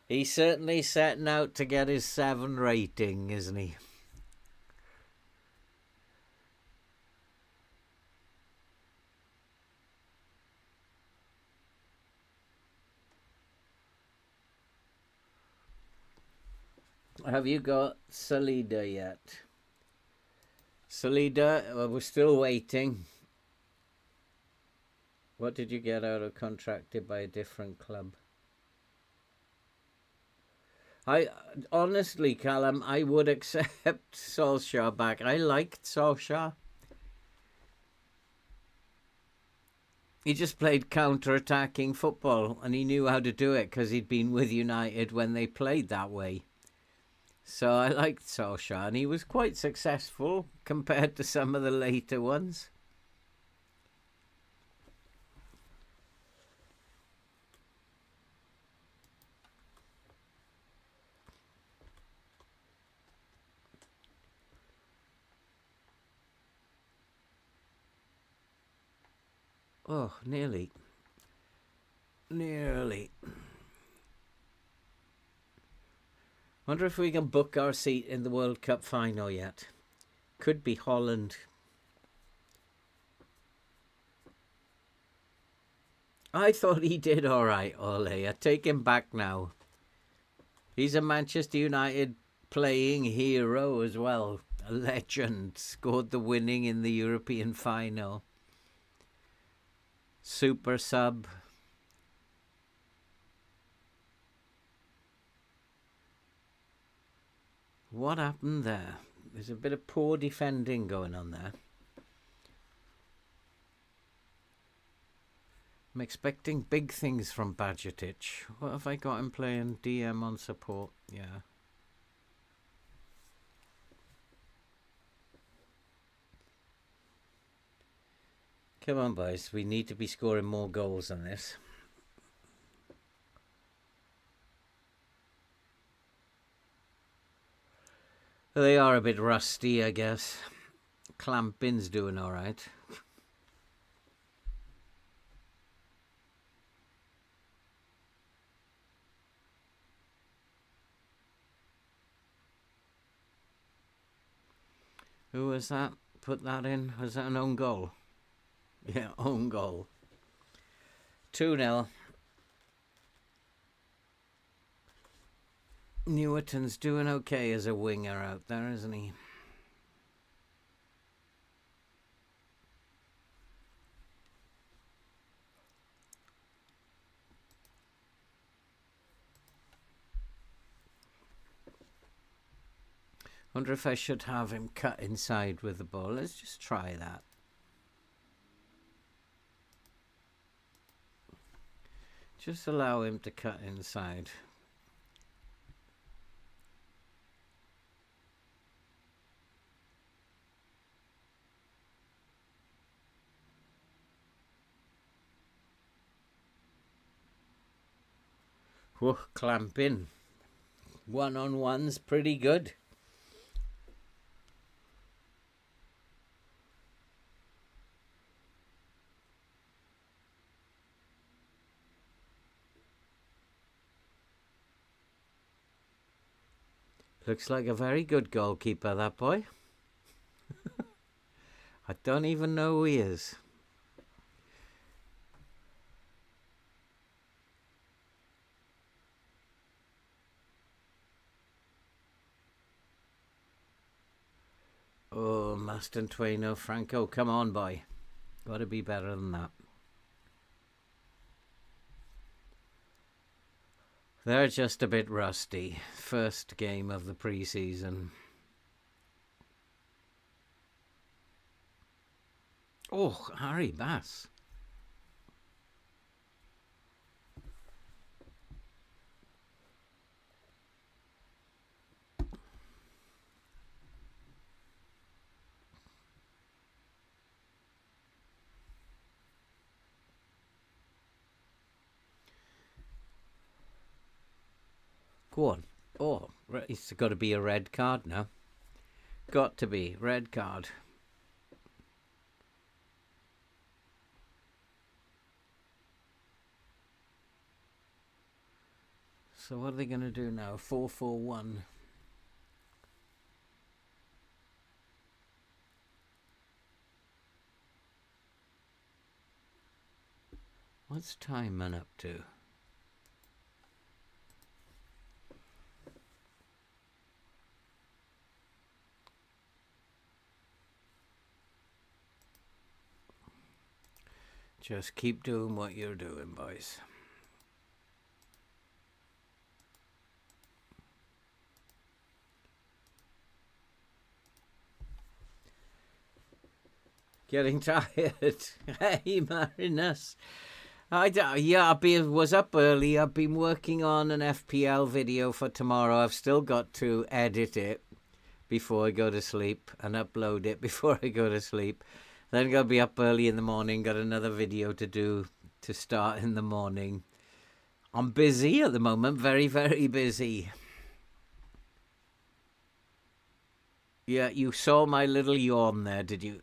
He's certainly setting out to get his 7 rating, isn't he? Have you got Salida yet? Salida, well, we're still waiting. What did you get out of contracted by a different club? Honestly, Callum, I would accept Solskjaer back. I liked Solskjaer. He just played counter-attacking football, and he knew how to do it because he'd been with United when they played that way. So I liked Solskjaer, and he was quite successful compared to some of the later ones. Oh, nearly. Nearly. Wonder if we can book our seat in the World Cup final yet. Could be Holland. I thought he did all right, Ole. I take him back now. He's a Manchester United playing hero as well. A legend. Scored the winning in the European final. Super sub. What happened there? There's a bit of poor defending going on there. I'm expecting big things from Badgetic. What have I got him playing? DM on support. Yeah. Come on, boys. We need to be scoring more goals than this. They are a bit rusty, I guess. Clampin's doing all right. Who was that? Put that in. Was that an own goal? Yeah, own goal. 2-0. Newerton's doing okay as a winger out there, isn't he? Wonder if I should have him cut inside with the ball. Let's just try that. Just allow him to cut inside. Whoa, clamp in. One-on-one's pretty good. Looks like a very good goalkeeper, that boy. I don't even know who he is. Oh, Mastantuono Franco, come on, boy. Got to be better than that. They're just a bit rusty. First game of the pre-season. Oh, Harry Bass. Go on. Oh, it's got to be a red card now. Got to be. Red card. So what are they going to do now? 4-4-1. What's Timon up to? Just keep doing what you're doing, boys. Getting tired. Hey, Marinus. Was up early. I've been working on an FPL video for tomorrow. I've still got to edit it before I go to sleep and upload it before I go to sleep. Then I'll be up early in the morning. Got another video to do to start in the morning. I'm busy at the moment. Very, very busy. Yeah, you saw my little yawn there, did you?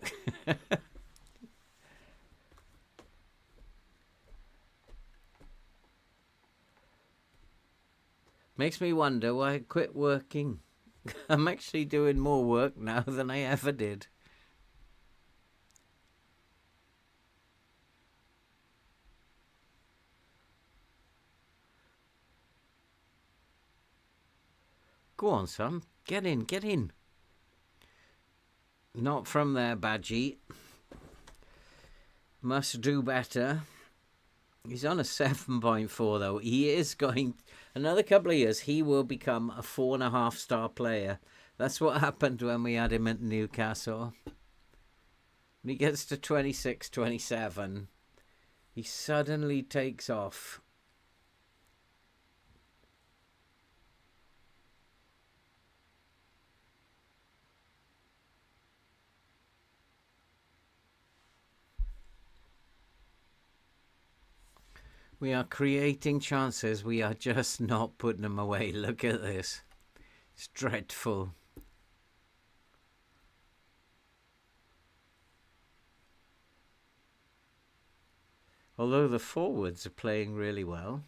Makes me wonder why I quit working. I'm actually doing more work now than I ever did. Go on, son. Get in, get in. Not from there, Badgie. Must do better. He's on a 7.4 though. He is going... Another couple of years, he will become a 4.5-star player. That's what happened when we had him at Newcastle. When he gets to 26, 27, he suddenly takes off. We are creating chances. We are just not putting them away. Look at this. It's dreadful. Although the forwards are playing really well.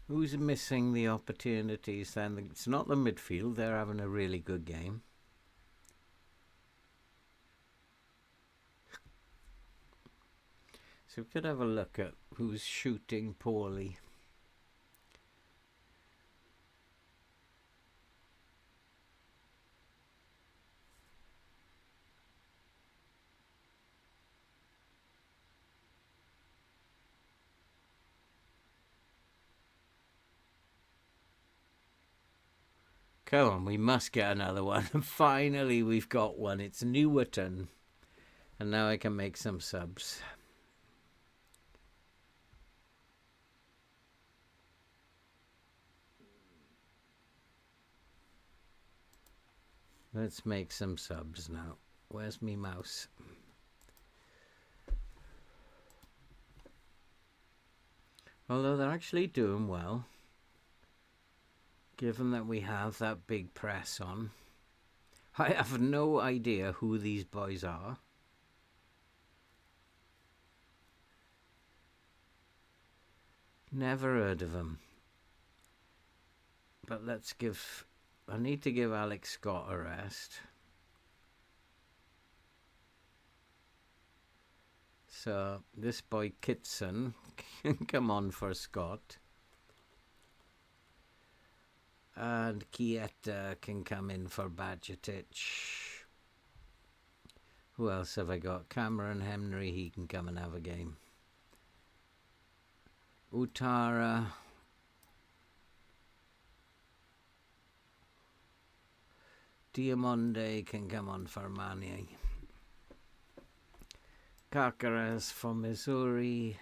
Who's missing the opportunities then? It's not the midfield. They're having a really good game. So we could have a look at who's shooting poorly. Come on, we must get another one. Finally, we've got one. It's Newerton. And now I can make some subs. Let's make some subs now. Where's me mouse? Although they're actually doing well, given that we have that big press on. I have no idea who these boys are. Never heard of them. But let's give... I need to give Alex Scott a rest. So this boy Kitson can come on for Scott. And Chiesa can come in for Bajcetic. Who else have I got? Cameron Henry, he can come and have a game. Utara. Diamonde can come on for Mane. Caceres for Missouri.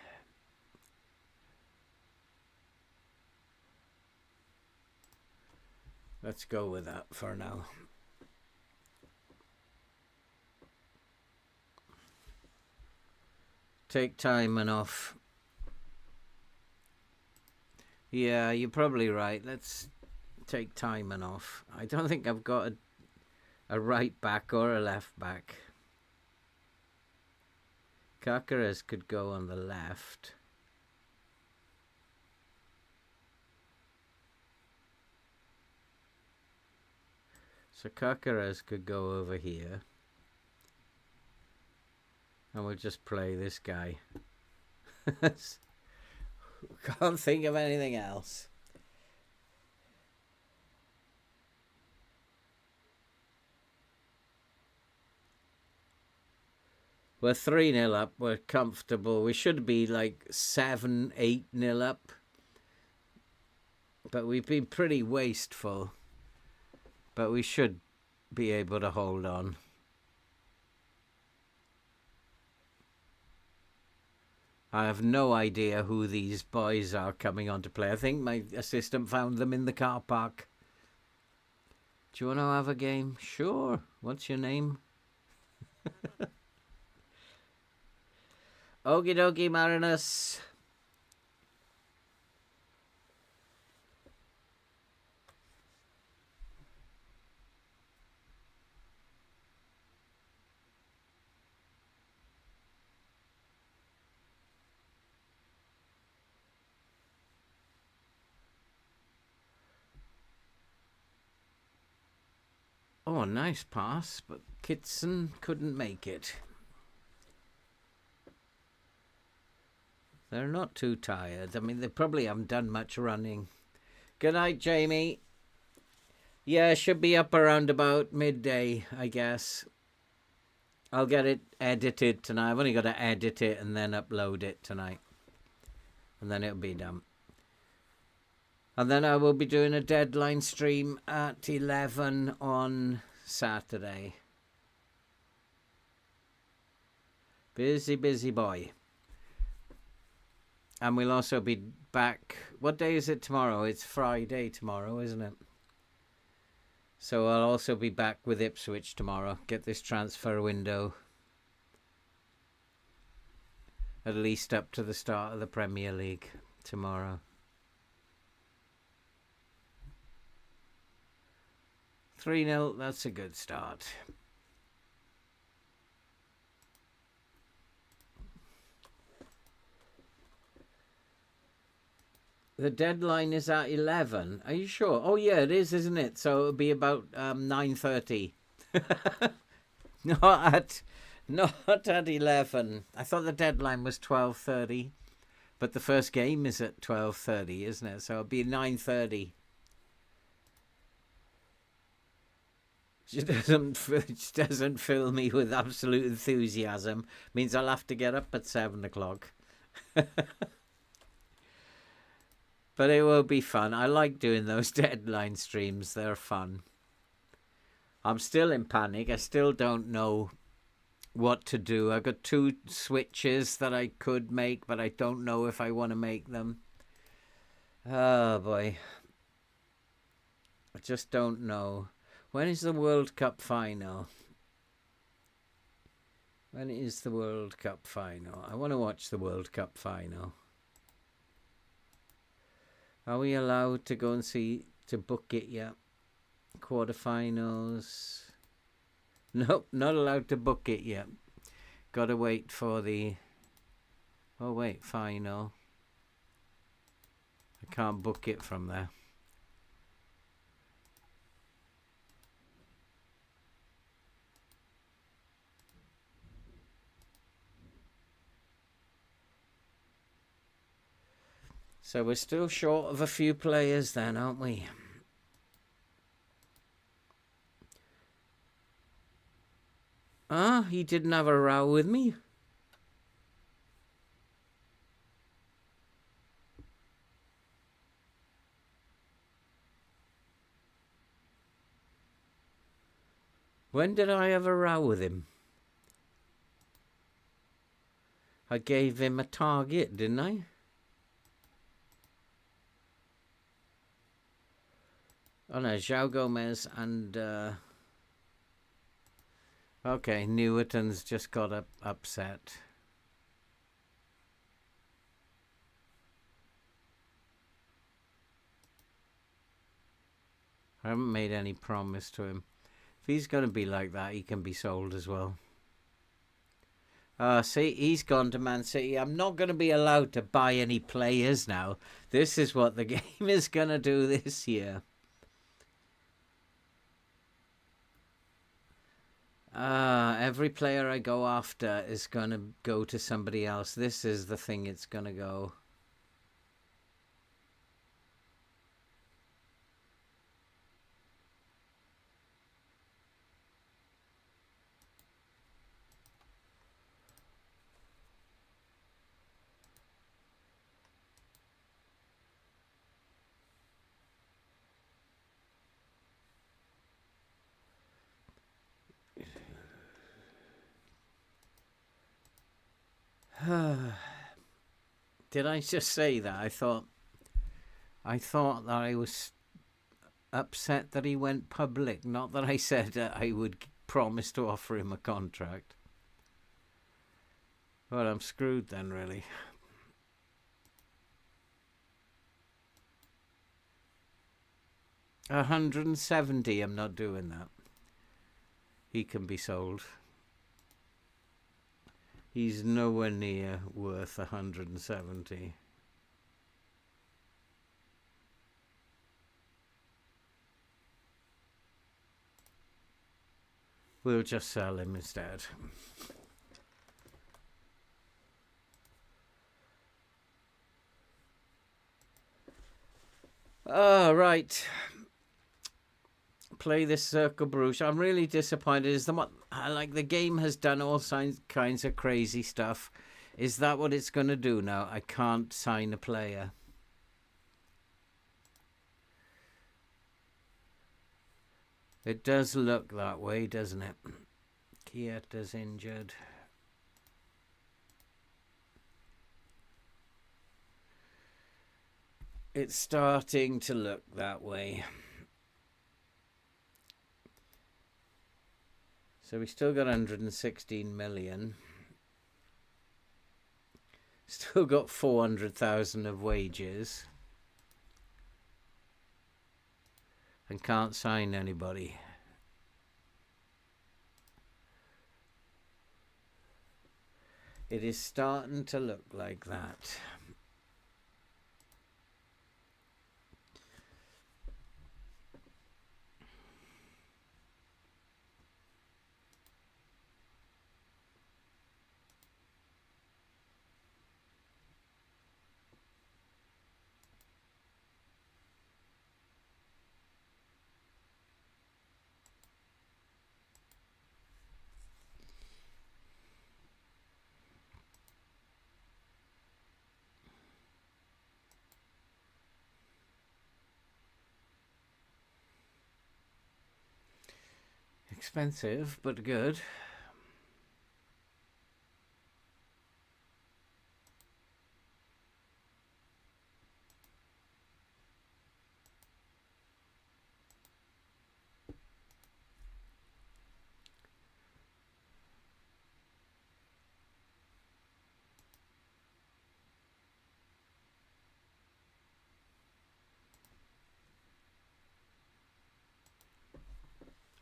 Let's go with that for now. Take Timon off. Yeah, you're probably right. Let's take Timon off. I don't think I've got a right back or a left back. Caceres could go on the left. So Caceres could go over here. And we'll just play this guy. Can't think of anything else. We're 3-0 up. We're comfortable. We should be like 7-8-0 up. But we've been pretty wasteful. But we should be able to hold on. I have no idea who these boys are coming on to play. I think my assistant found them in the car park. Do you want to have a game? Sure. What's your name? Okie dokie, Marinus. Oh, nice pass, but Kitson couldn't make it. They're not too tired. I mean, they probably haven't done much running. Good night, Jamie. Yeah, should be up around about midday, I guess. I'll get it edited tonight. I've only got to edit it and then upload it tonight. And then it'll be done. And then I will be doing a deadline stream at 11 on Saturday. Busy, busy boy. And we'll also be back. What day is it tomorrow? It's Friday tomorrow, isn't it? So I'll also be back with Ipswich tomorrow. Get this transfer window at least up to the start of the Premier League tomorrow. 3-0, that's a good start. The deadline is at 11. Are you sure? Oh, yeah, it is, isn't it? So it'll be about 9:30. Not at 11. I thought the deadline was 12:30. But the first game is at 12:30, isn't it? So it'll be 9:30. Which doesn't fill me with absolute enthusiasm. Means I'll have to get up at 7 o'clock. But it will be fun. I like doing those deadline streams. They're fun. I'm still in panic. I still don't know what to do. I've got 2 switches that I could make, but I don't know if I want to make them. Oh, boy. I just don't know. When is the World Cup final? When is the World Cup final? I want to watch the World Cup final. Are we allowed to go and to book it yet? Quarterfinals. Nope, not allowed to book it yet. Got to wait for the... Oh, wait, final. I can't book it from there. So we're still short of a few players then, aren't we? Ah, he didn't have a row with me. When did I have a row with him? I gave him a target, didn't I? Oh no, João Gomez and... Okay, Newerton's just got upset. I haven't made any promise to him. If he's going to be like that, he can be sold as well. See, he's gone to Man City. I'm not going to be allowed to buy any players now. This is what the game is going to do this year. Every player I go after is going to go to somebody else. This is the thing it's going to go. Did I just say that? I thought that I was upset that he went public, not that I said I would promise to offer him a contract. Well, I'm screwed then, really. $170, I'm not doing that. He can be sold. He's nowhere near worth 170. We'll just sell him instead. Oh, right. Play this Circle Bruges. I'm really disappointed. The game has done all kinds of crazy stuff. Is that what it's going to do now? I can't sign a player. It does look that way, doesn't it? Chieta's injured. It's starting to look that way. So we still got 116 million. Still got 400,000 of wages. And can't sign anybody. It is starting to look like that. Expensive, but good.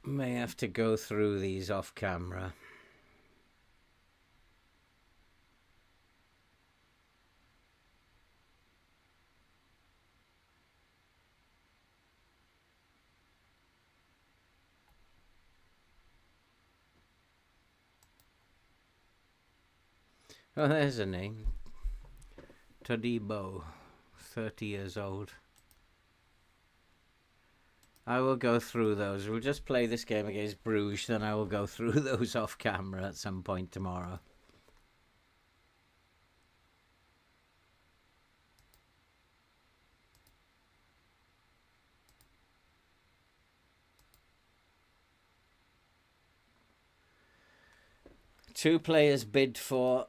May have to go through these off camera. Oh, there's a name. Todibo, 30 years old. I will go through those. We'll just play this game against Bruges, then I will go through those off camera at some point tomorrow. Two players bid for,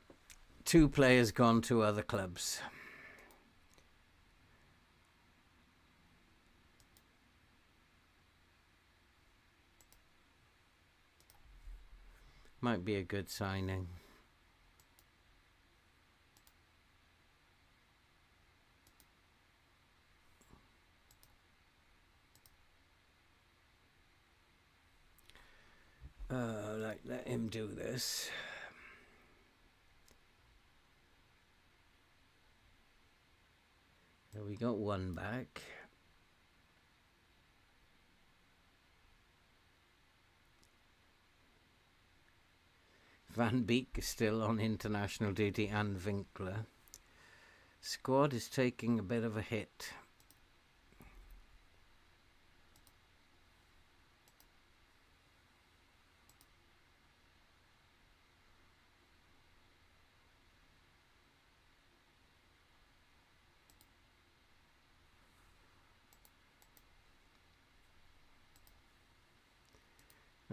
two players gone to other clubs. Might be a good signing. Let him do this. So we got one back. Van Beek is still on international duty and Winkler. Squad is taking a bit of a hit.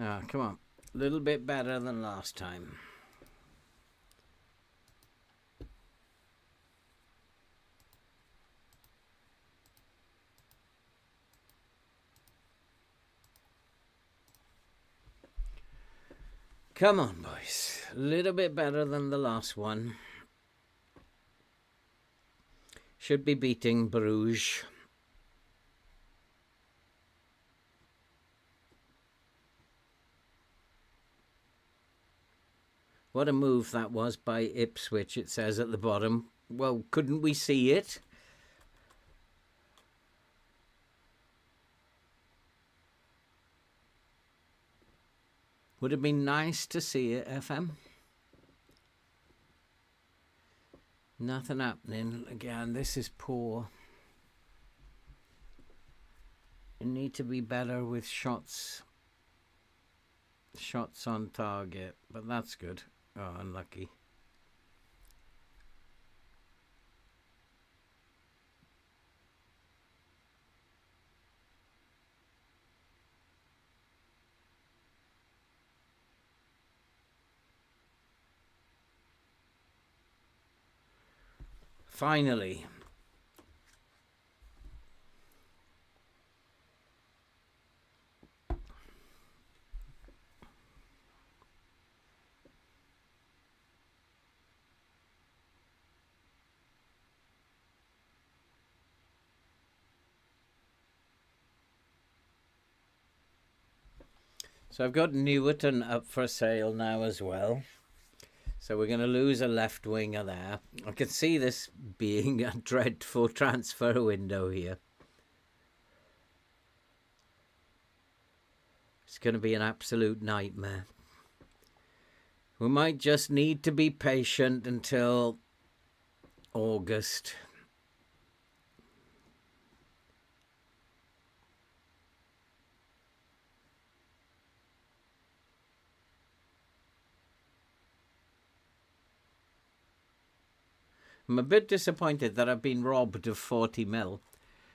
Ah, come on. A little bit better than last time. Come on, boys. A little bit better than the last one. Should be beating Bruges. What a move that was by Ipswich, it says at the bottom. Well, couldn't we see it? Would have been nice to see it, FM. Nothing happening. Again, this is poor. You need to be better with shots. Shots on target, but that's good. Oh, unlucky. Finally. So I've got Newerton up for sale now as well. So we're going to lose a left winger there. I can see this being a dreadful transfer window here. It's going to be an absolute nightmare. We might just need to be patient until August. I'm a bit disappointed that I've been robbed of 40 mil.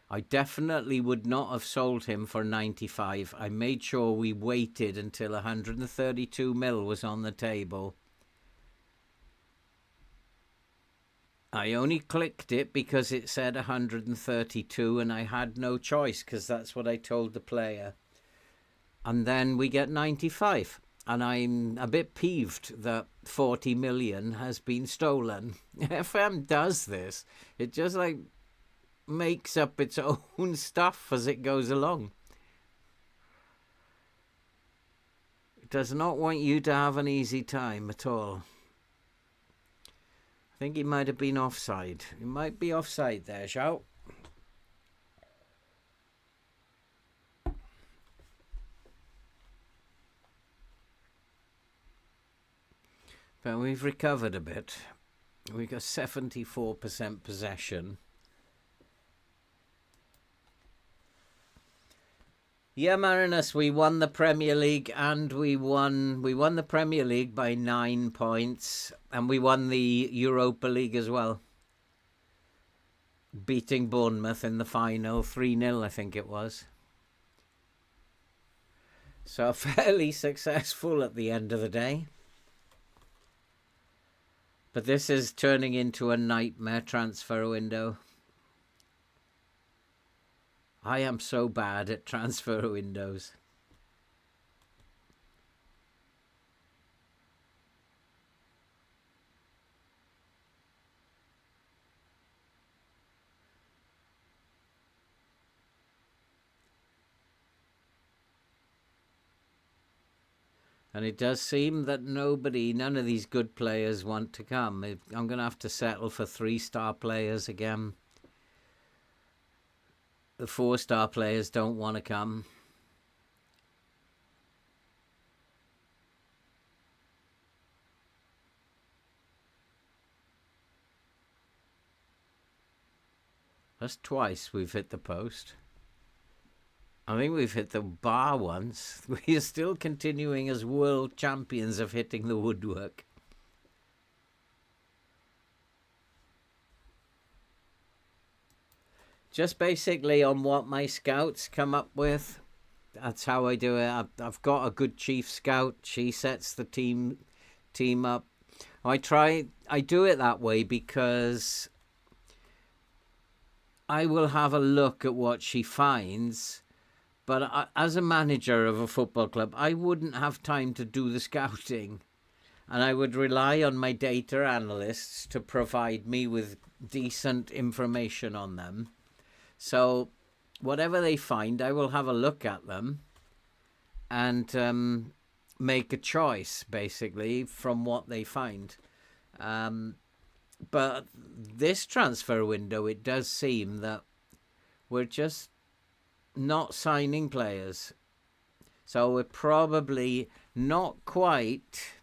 I definitely would not have sold him for 95. I made sure we waited until 132 mil was on the table. I only clicked it because it said 132 and I had no choice because that's what I told the player. And then we get 95. And I'm a bit peeved that 40 million has been stolen. FM does this. It just like makes up its own stuff as it goes along. It does not want you to have an easy time at all. I think he might have been offside. He might be offside there, Shout. But we've recovered a bit. We've got 74% possession. Yeah, Marinus, we won the Premier League and we won the Premier League by 9 points and we won the Europa League as well. Beating Bournemouth in the final 3-0, I think it was. So fairly successful at the end of the day. But this is turning into a nightmare transfer window. I am so bad at transfer windows. And it does seem that none of these good players want to come. I'm going to have to settle for 3-star players again. The 4-star players don't want to come. That's twice we've hit the post. I think we've hit the bar once. We are still continuing as world champions of hitting the woodwork. Just basically on what my scouts come up with. That's how I do it. I've got a good chief scout. She sets the team up. I do it that way because I will have a look at what she finds But as a manager of a football club, I wouldn't have time to do the scouting. And I would rely on my data analysts to provide me with decent information on them. So whatever they find, I will have a look at them and make a choice, basically, from what they find. But this transfer window, it does seem that we're just not signing players. So we're probably not quite,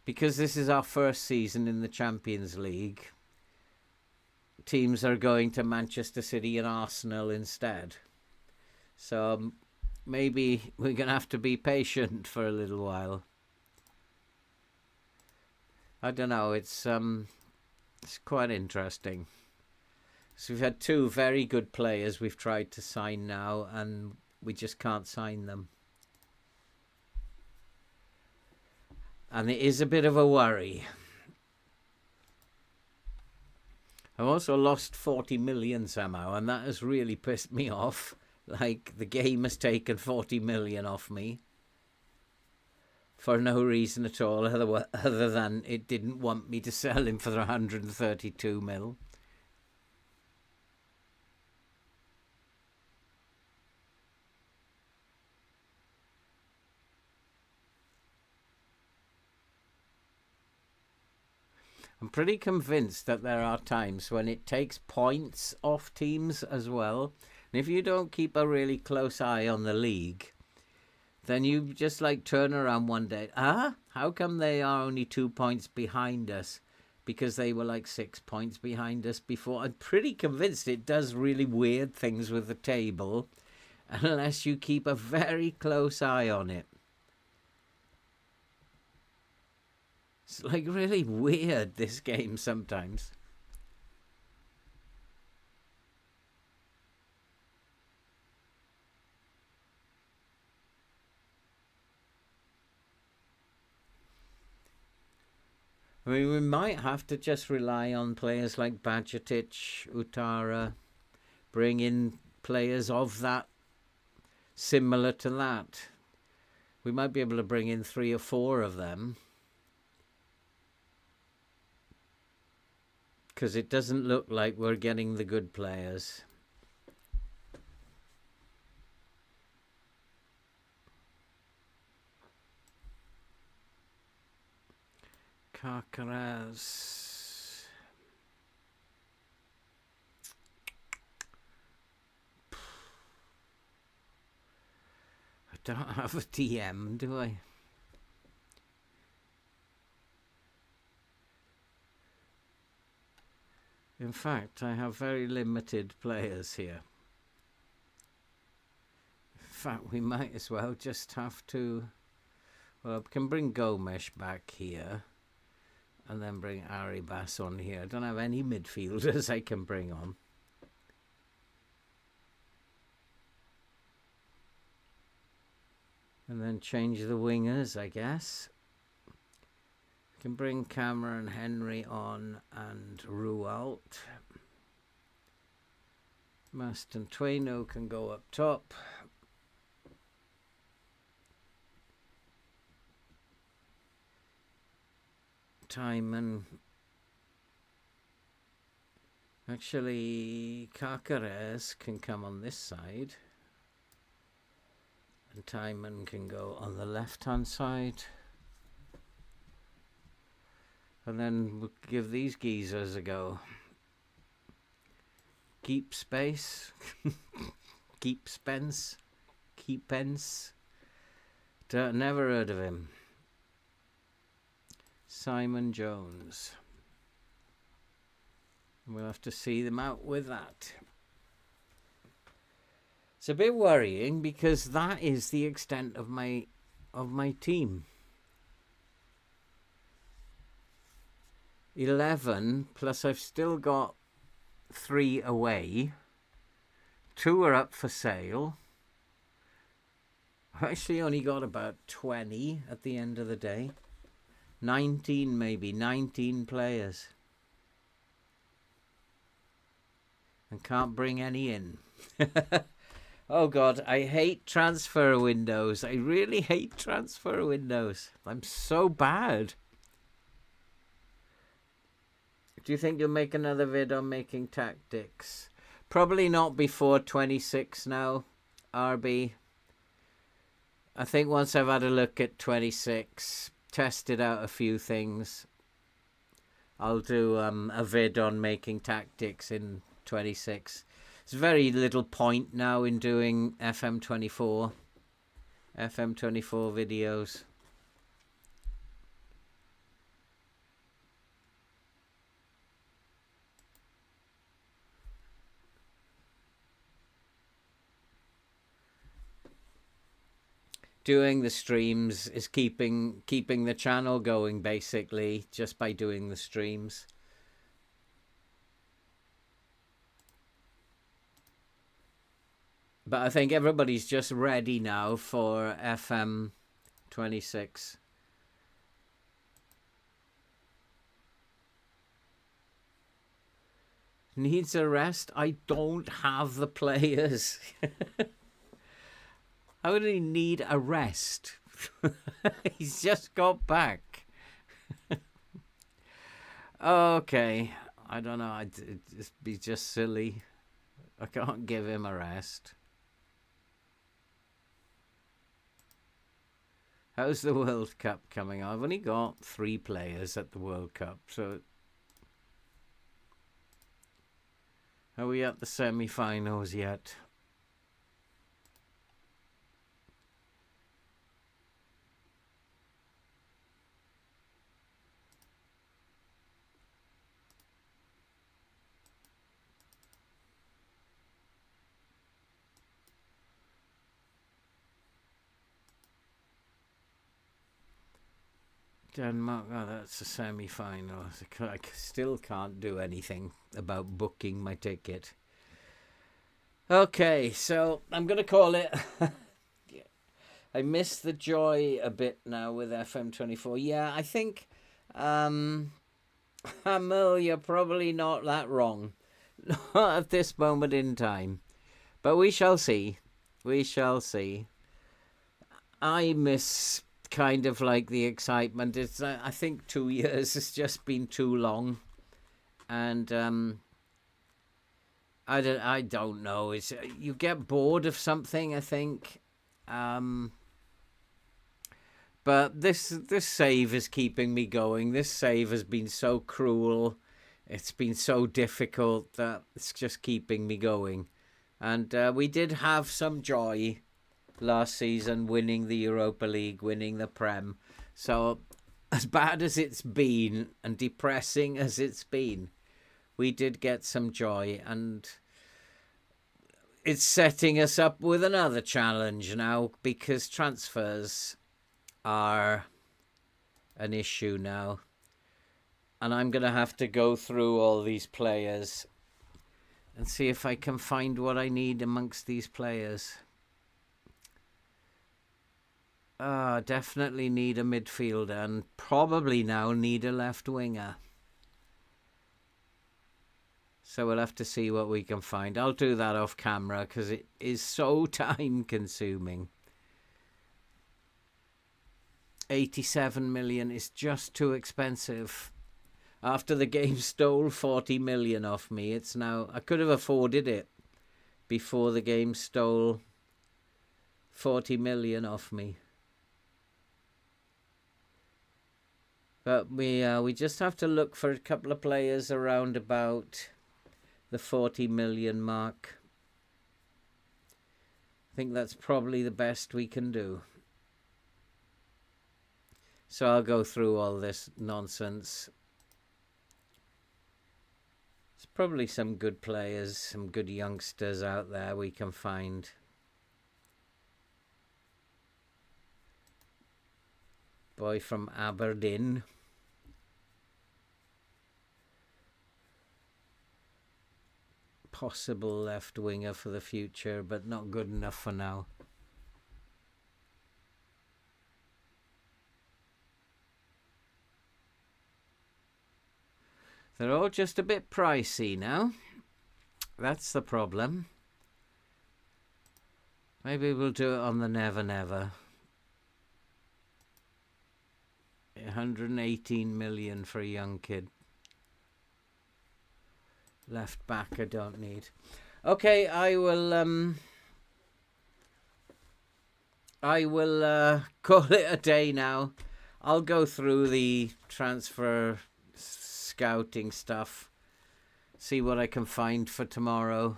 because this is our first season in the Champions League, teams are going to Manchester City and Arsenal instead. So maybe we're going to have to be patient for a little while. I don't know, it's quite interesting. So we've had two very good players we've tried to sign now, and we just can't sign them. And it is a bit of a worry. I've also lost 40 million somehow, and that has really pissed me off. Like, the game has taken 40 million off me for no reason at all, other than it didn't want me to sell him for 132 mil. I'm pretty convinced that there are times when it takes points off teams as well. And if you don't keep a really close eye on the league, then you just like turn around one day. How come they are only 2 points behind us? Because they were like 6 points behind us before. I'm pretty convinced it does really weird things with the table unless you keep a very close eye on it. It's like really weird, this game, sometimes. I mean, we might have to just rely on players like Bajcetic, Utara, bring in players of that, similar to that. We might be able to bring in 3 or 4 of them. Because it doesn't look like we're getting the good players. Carcaraz. I don't have a DM, do I? In fact, I have very limited players here. In fact, we might as well just have to... Well, I can bring Gomes back here. And then bring Arribas on here. I don't have any midfielders I can bring on. And then change the wingers, I guess. I can bring Cameron Henry on and Rualt. Mastantuono can go up top. Timon. Actually, Carcaraz can come on this side. And Timon can go on the left-hand side. And then we'll give these geezers a go. Keep space. Keep Spence. Keep Pence. Never heard of him. Simon Jones. We'll have to see them out with that. It's a bit worrying because that is the extent of my team. 11, plus I've still got 3 away. 2 are up for sale. I've actually only got about 20 at the end of the day. 19 maybe, 19 players. And can't bring any in. Oh God, I hate transfer windows. I really hate transfer windows. I'm so bad. Do you think you'll make another vid on making tactics? Probably not before 26 now, RB. I think once I've had a look at 26, tested out a few things, I'll do a vid on making tactics in 26. There's very little point now in doing FM24 videos. Doing the streams is keeping the channel going, basically, just by doing the streams. But I think everybody's just ready now for FM26. Needs a rest? I don't have the players. How would he need a rest? He's just got back. Okay. I don't know. It'd be just silly. I can't give him a rest. How's the World Cup coming? I've only got 3 players at the World Cup, so... Are we at the semi-finals yet? Denmark, oh, that's a semi-final. I still can't do anything about booking my ticket. Okay, so I'm going to call it. I miss the joy a bit now with FM24. Yeah, I think, Hamil, you're probably not that wrong. Not at this moment in time. But we shall see. We shall see. I miss... kind of like the excitement. It's I think 2 years has just been too long, and I don't know. It's you get bored of something, I think, but this save is keeping me going. This save has been so cruel. It's been so difficult that it's just keeping me going, and we did have some joy last season, winning the Europa League, winning the Prem. So as bad as it's been and depressing as it's been, we did get some joy, and it's setting us up with another challenge now, because transfers are an issue now, and I'm going to have to go through all these players and see if I can find what I need amongst these players. Definitely need a midfielder, and probably now need a left winger. So we'll have to see what we can find. I'll do that off camera because it is so time consuming. 87 million is just too expensive. After the game stole 40 million off me, it's now... I could have afforded it before the game stole 40 million off me. But we just have to look for a couple of players around about the 40 million mark. I think that's probably the best we can do. So I'll go through all this nonsense. There's probably some good players, some good youngsters out there we can find. Boy from Aberdeen. Possible left winger for the future, but not good enough for now. They're all just a bit pricey now. That's the problem. Maybe we'll do it on the Never Never. 118 million for a young kid. Left back I don't need. Okay, I will call it a day now. I'll go through the transfer scouting stuff, see what I can find for tomorrow.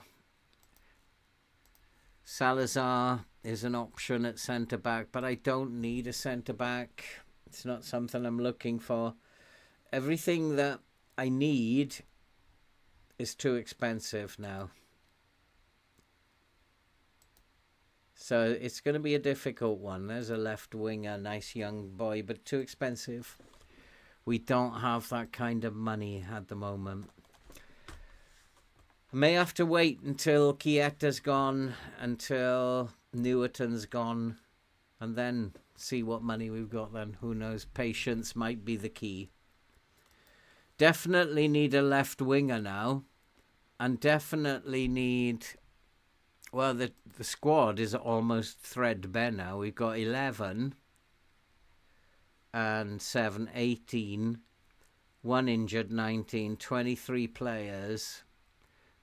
Salazar is an option at centre-back, but I don't need a centre-back. It's not something I'm looking for. Everything that I need is too expensive now. So it's going to be a difficult one. There's a left winger, nice young boy, but too expensive. We don't have that kind of money at the moment. I may have to wait until Chieta's gone, until Newerton's gone, and then see what money we've got then. Who knows? Patience might be the key. Definitely need a left winger now, and definitely need... Well, the squad is almost threadbare now. We've got 11 and 7, 18, 1 injured, 19, 23 players.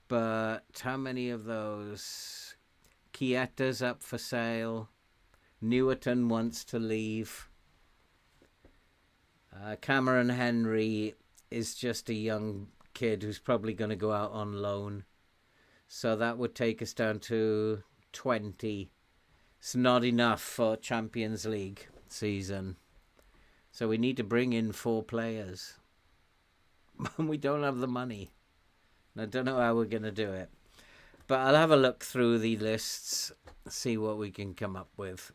But how many of those? Chieta's up for sale. Newerton wants to leave. Cameron Henry is just a young kid who's probably going to go out on loan. So that would take us down to 20. It's not enough for Champions League season. So we need to bring in 4 players. We don't have the money. I don't know how we're going to do it. But I'll have a look through the lists, see what we can come up with.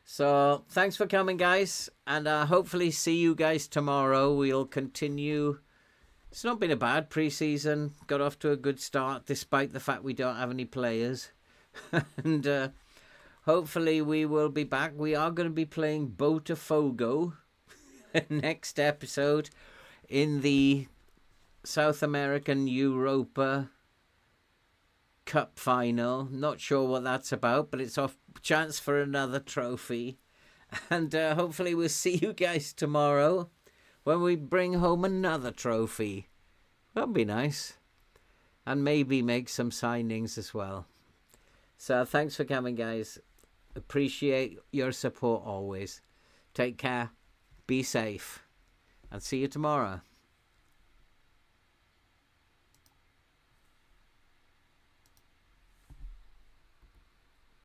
So thanks for coming, guys. And hopefully see you guys tomorrow. We'll continue. It's not been a bad pre-season. Got off to a good start, despite the fact we don't have any players. And hopefully we will be back. We are going to be playing Botafogo next episode in the South American Europa Cup final. Not sure what that's about, but it's a chance for another trophy. And hopefully we'll see you guys tomorrow when we bring home another trophy. That'd be nice. And maybe make some signings as well. So thanks for coming, guys. Appreciate your support always. Take care. Be safe. And see you tomorrow.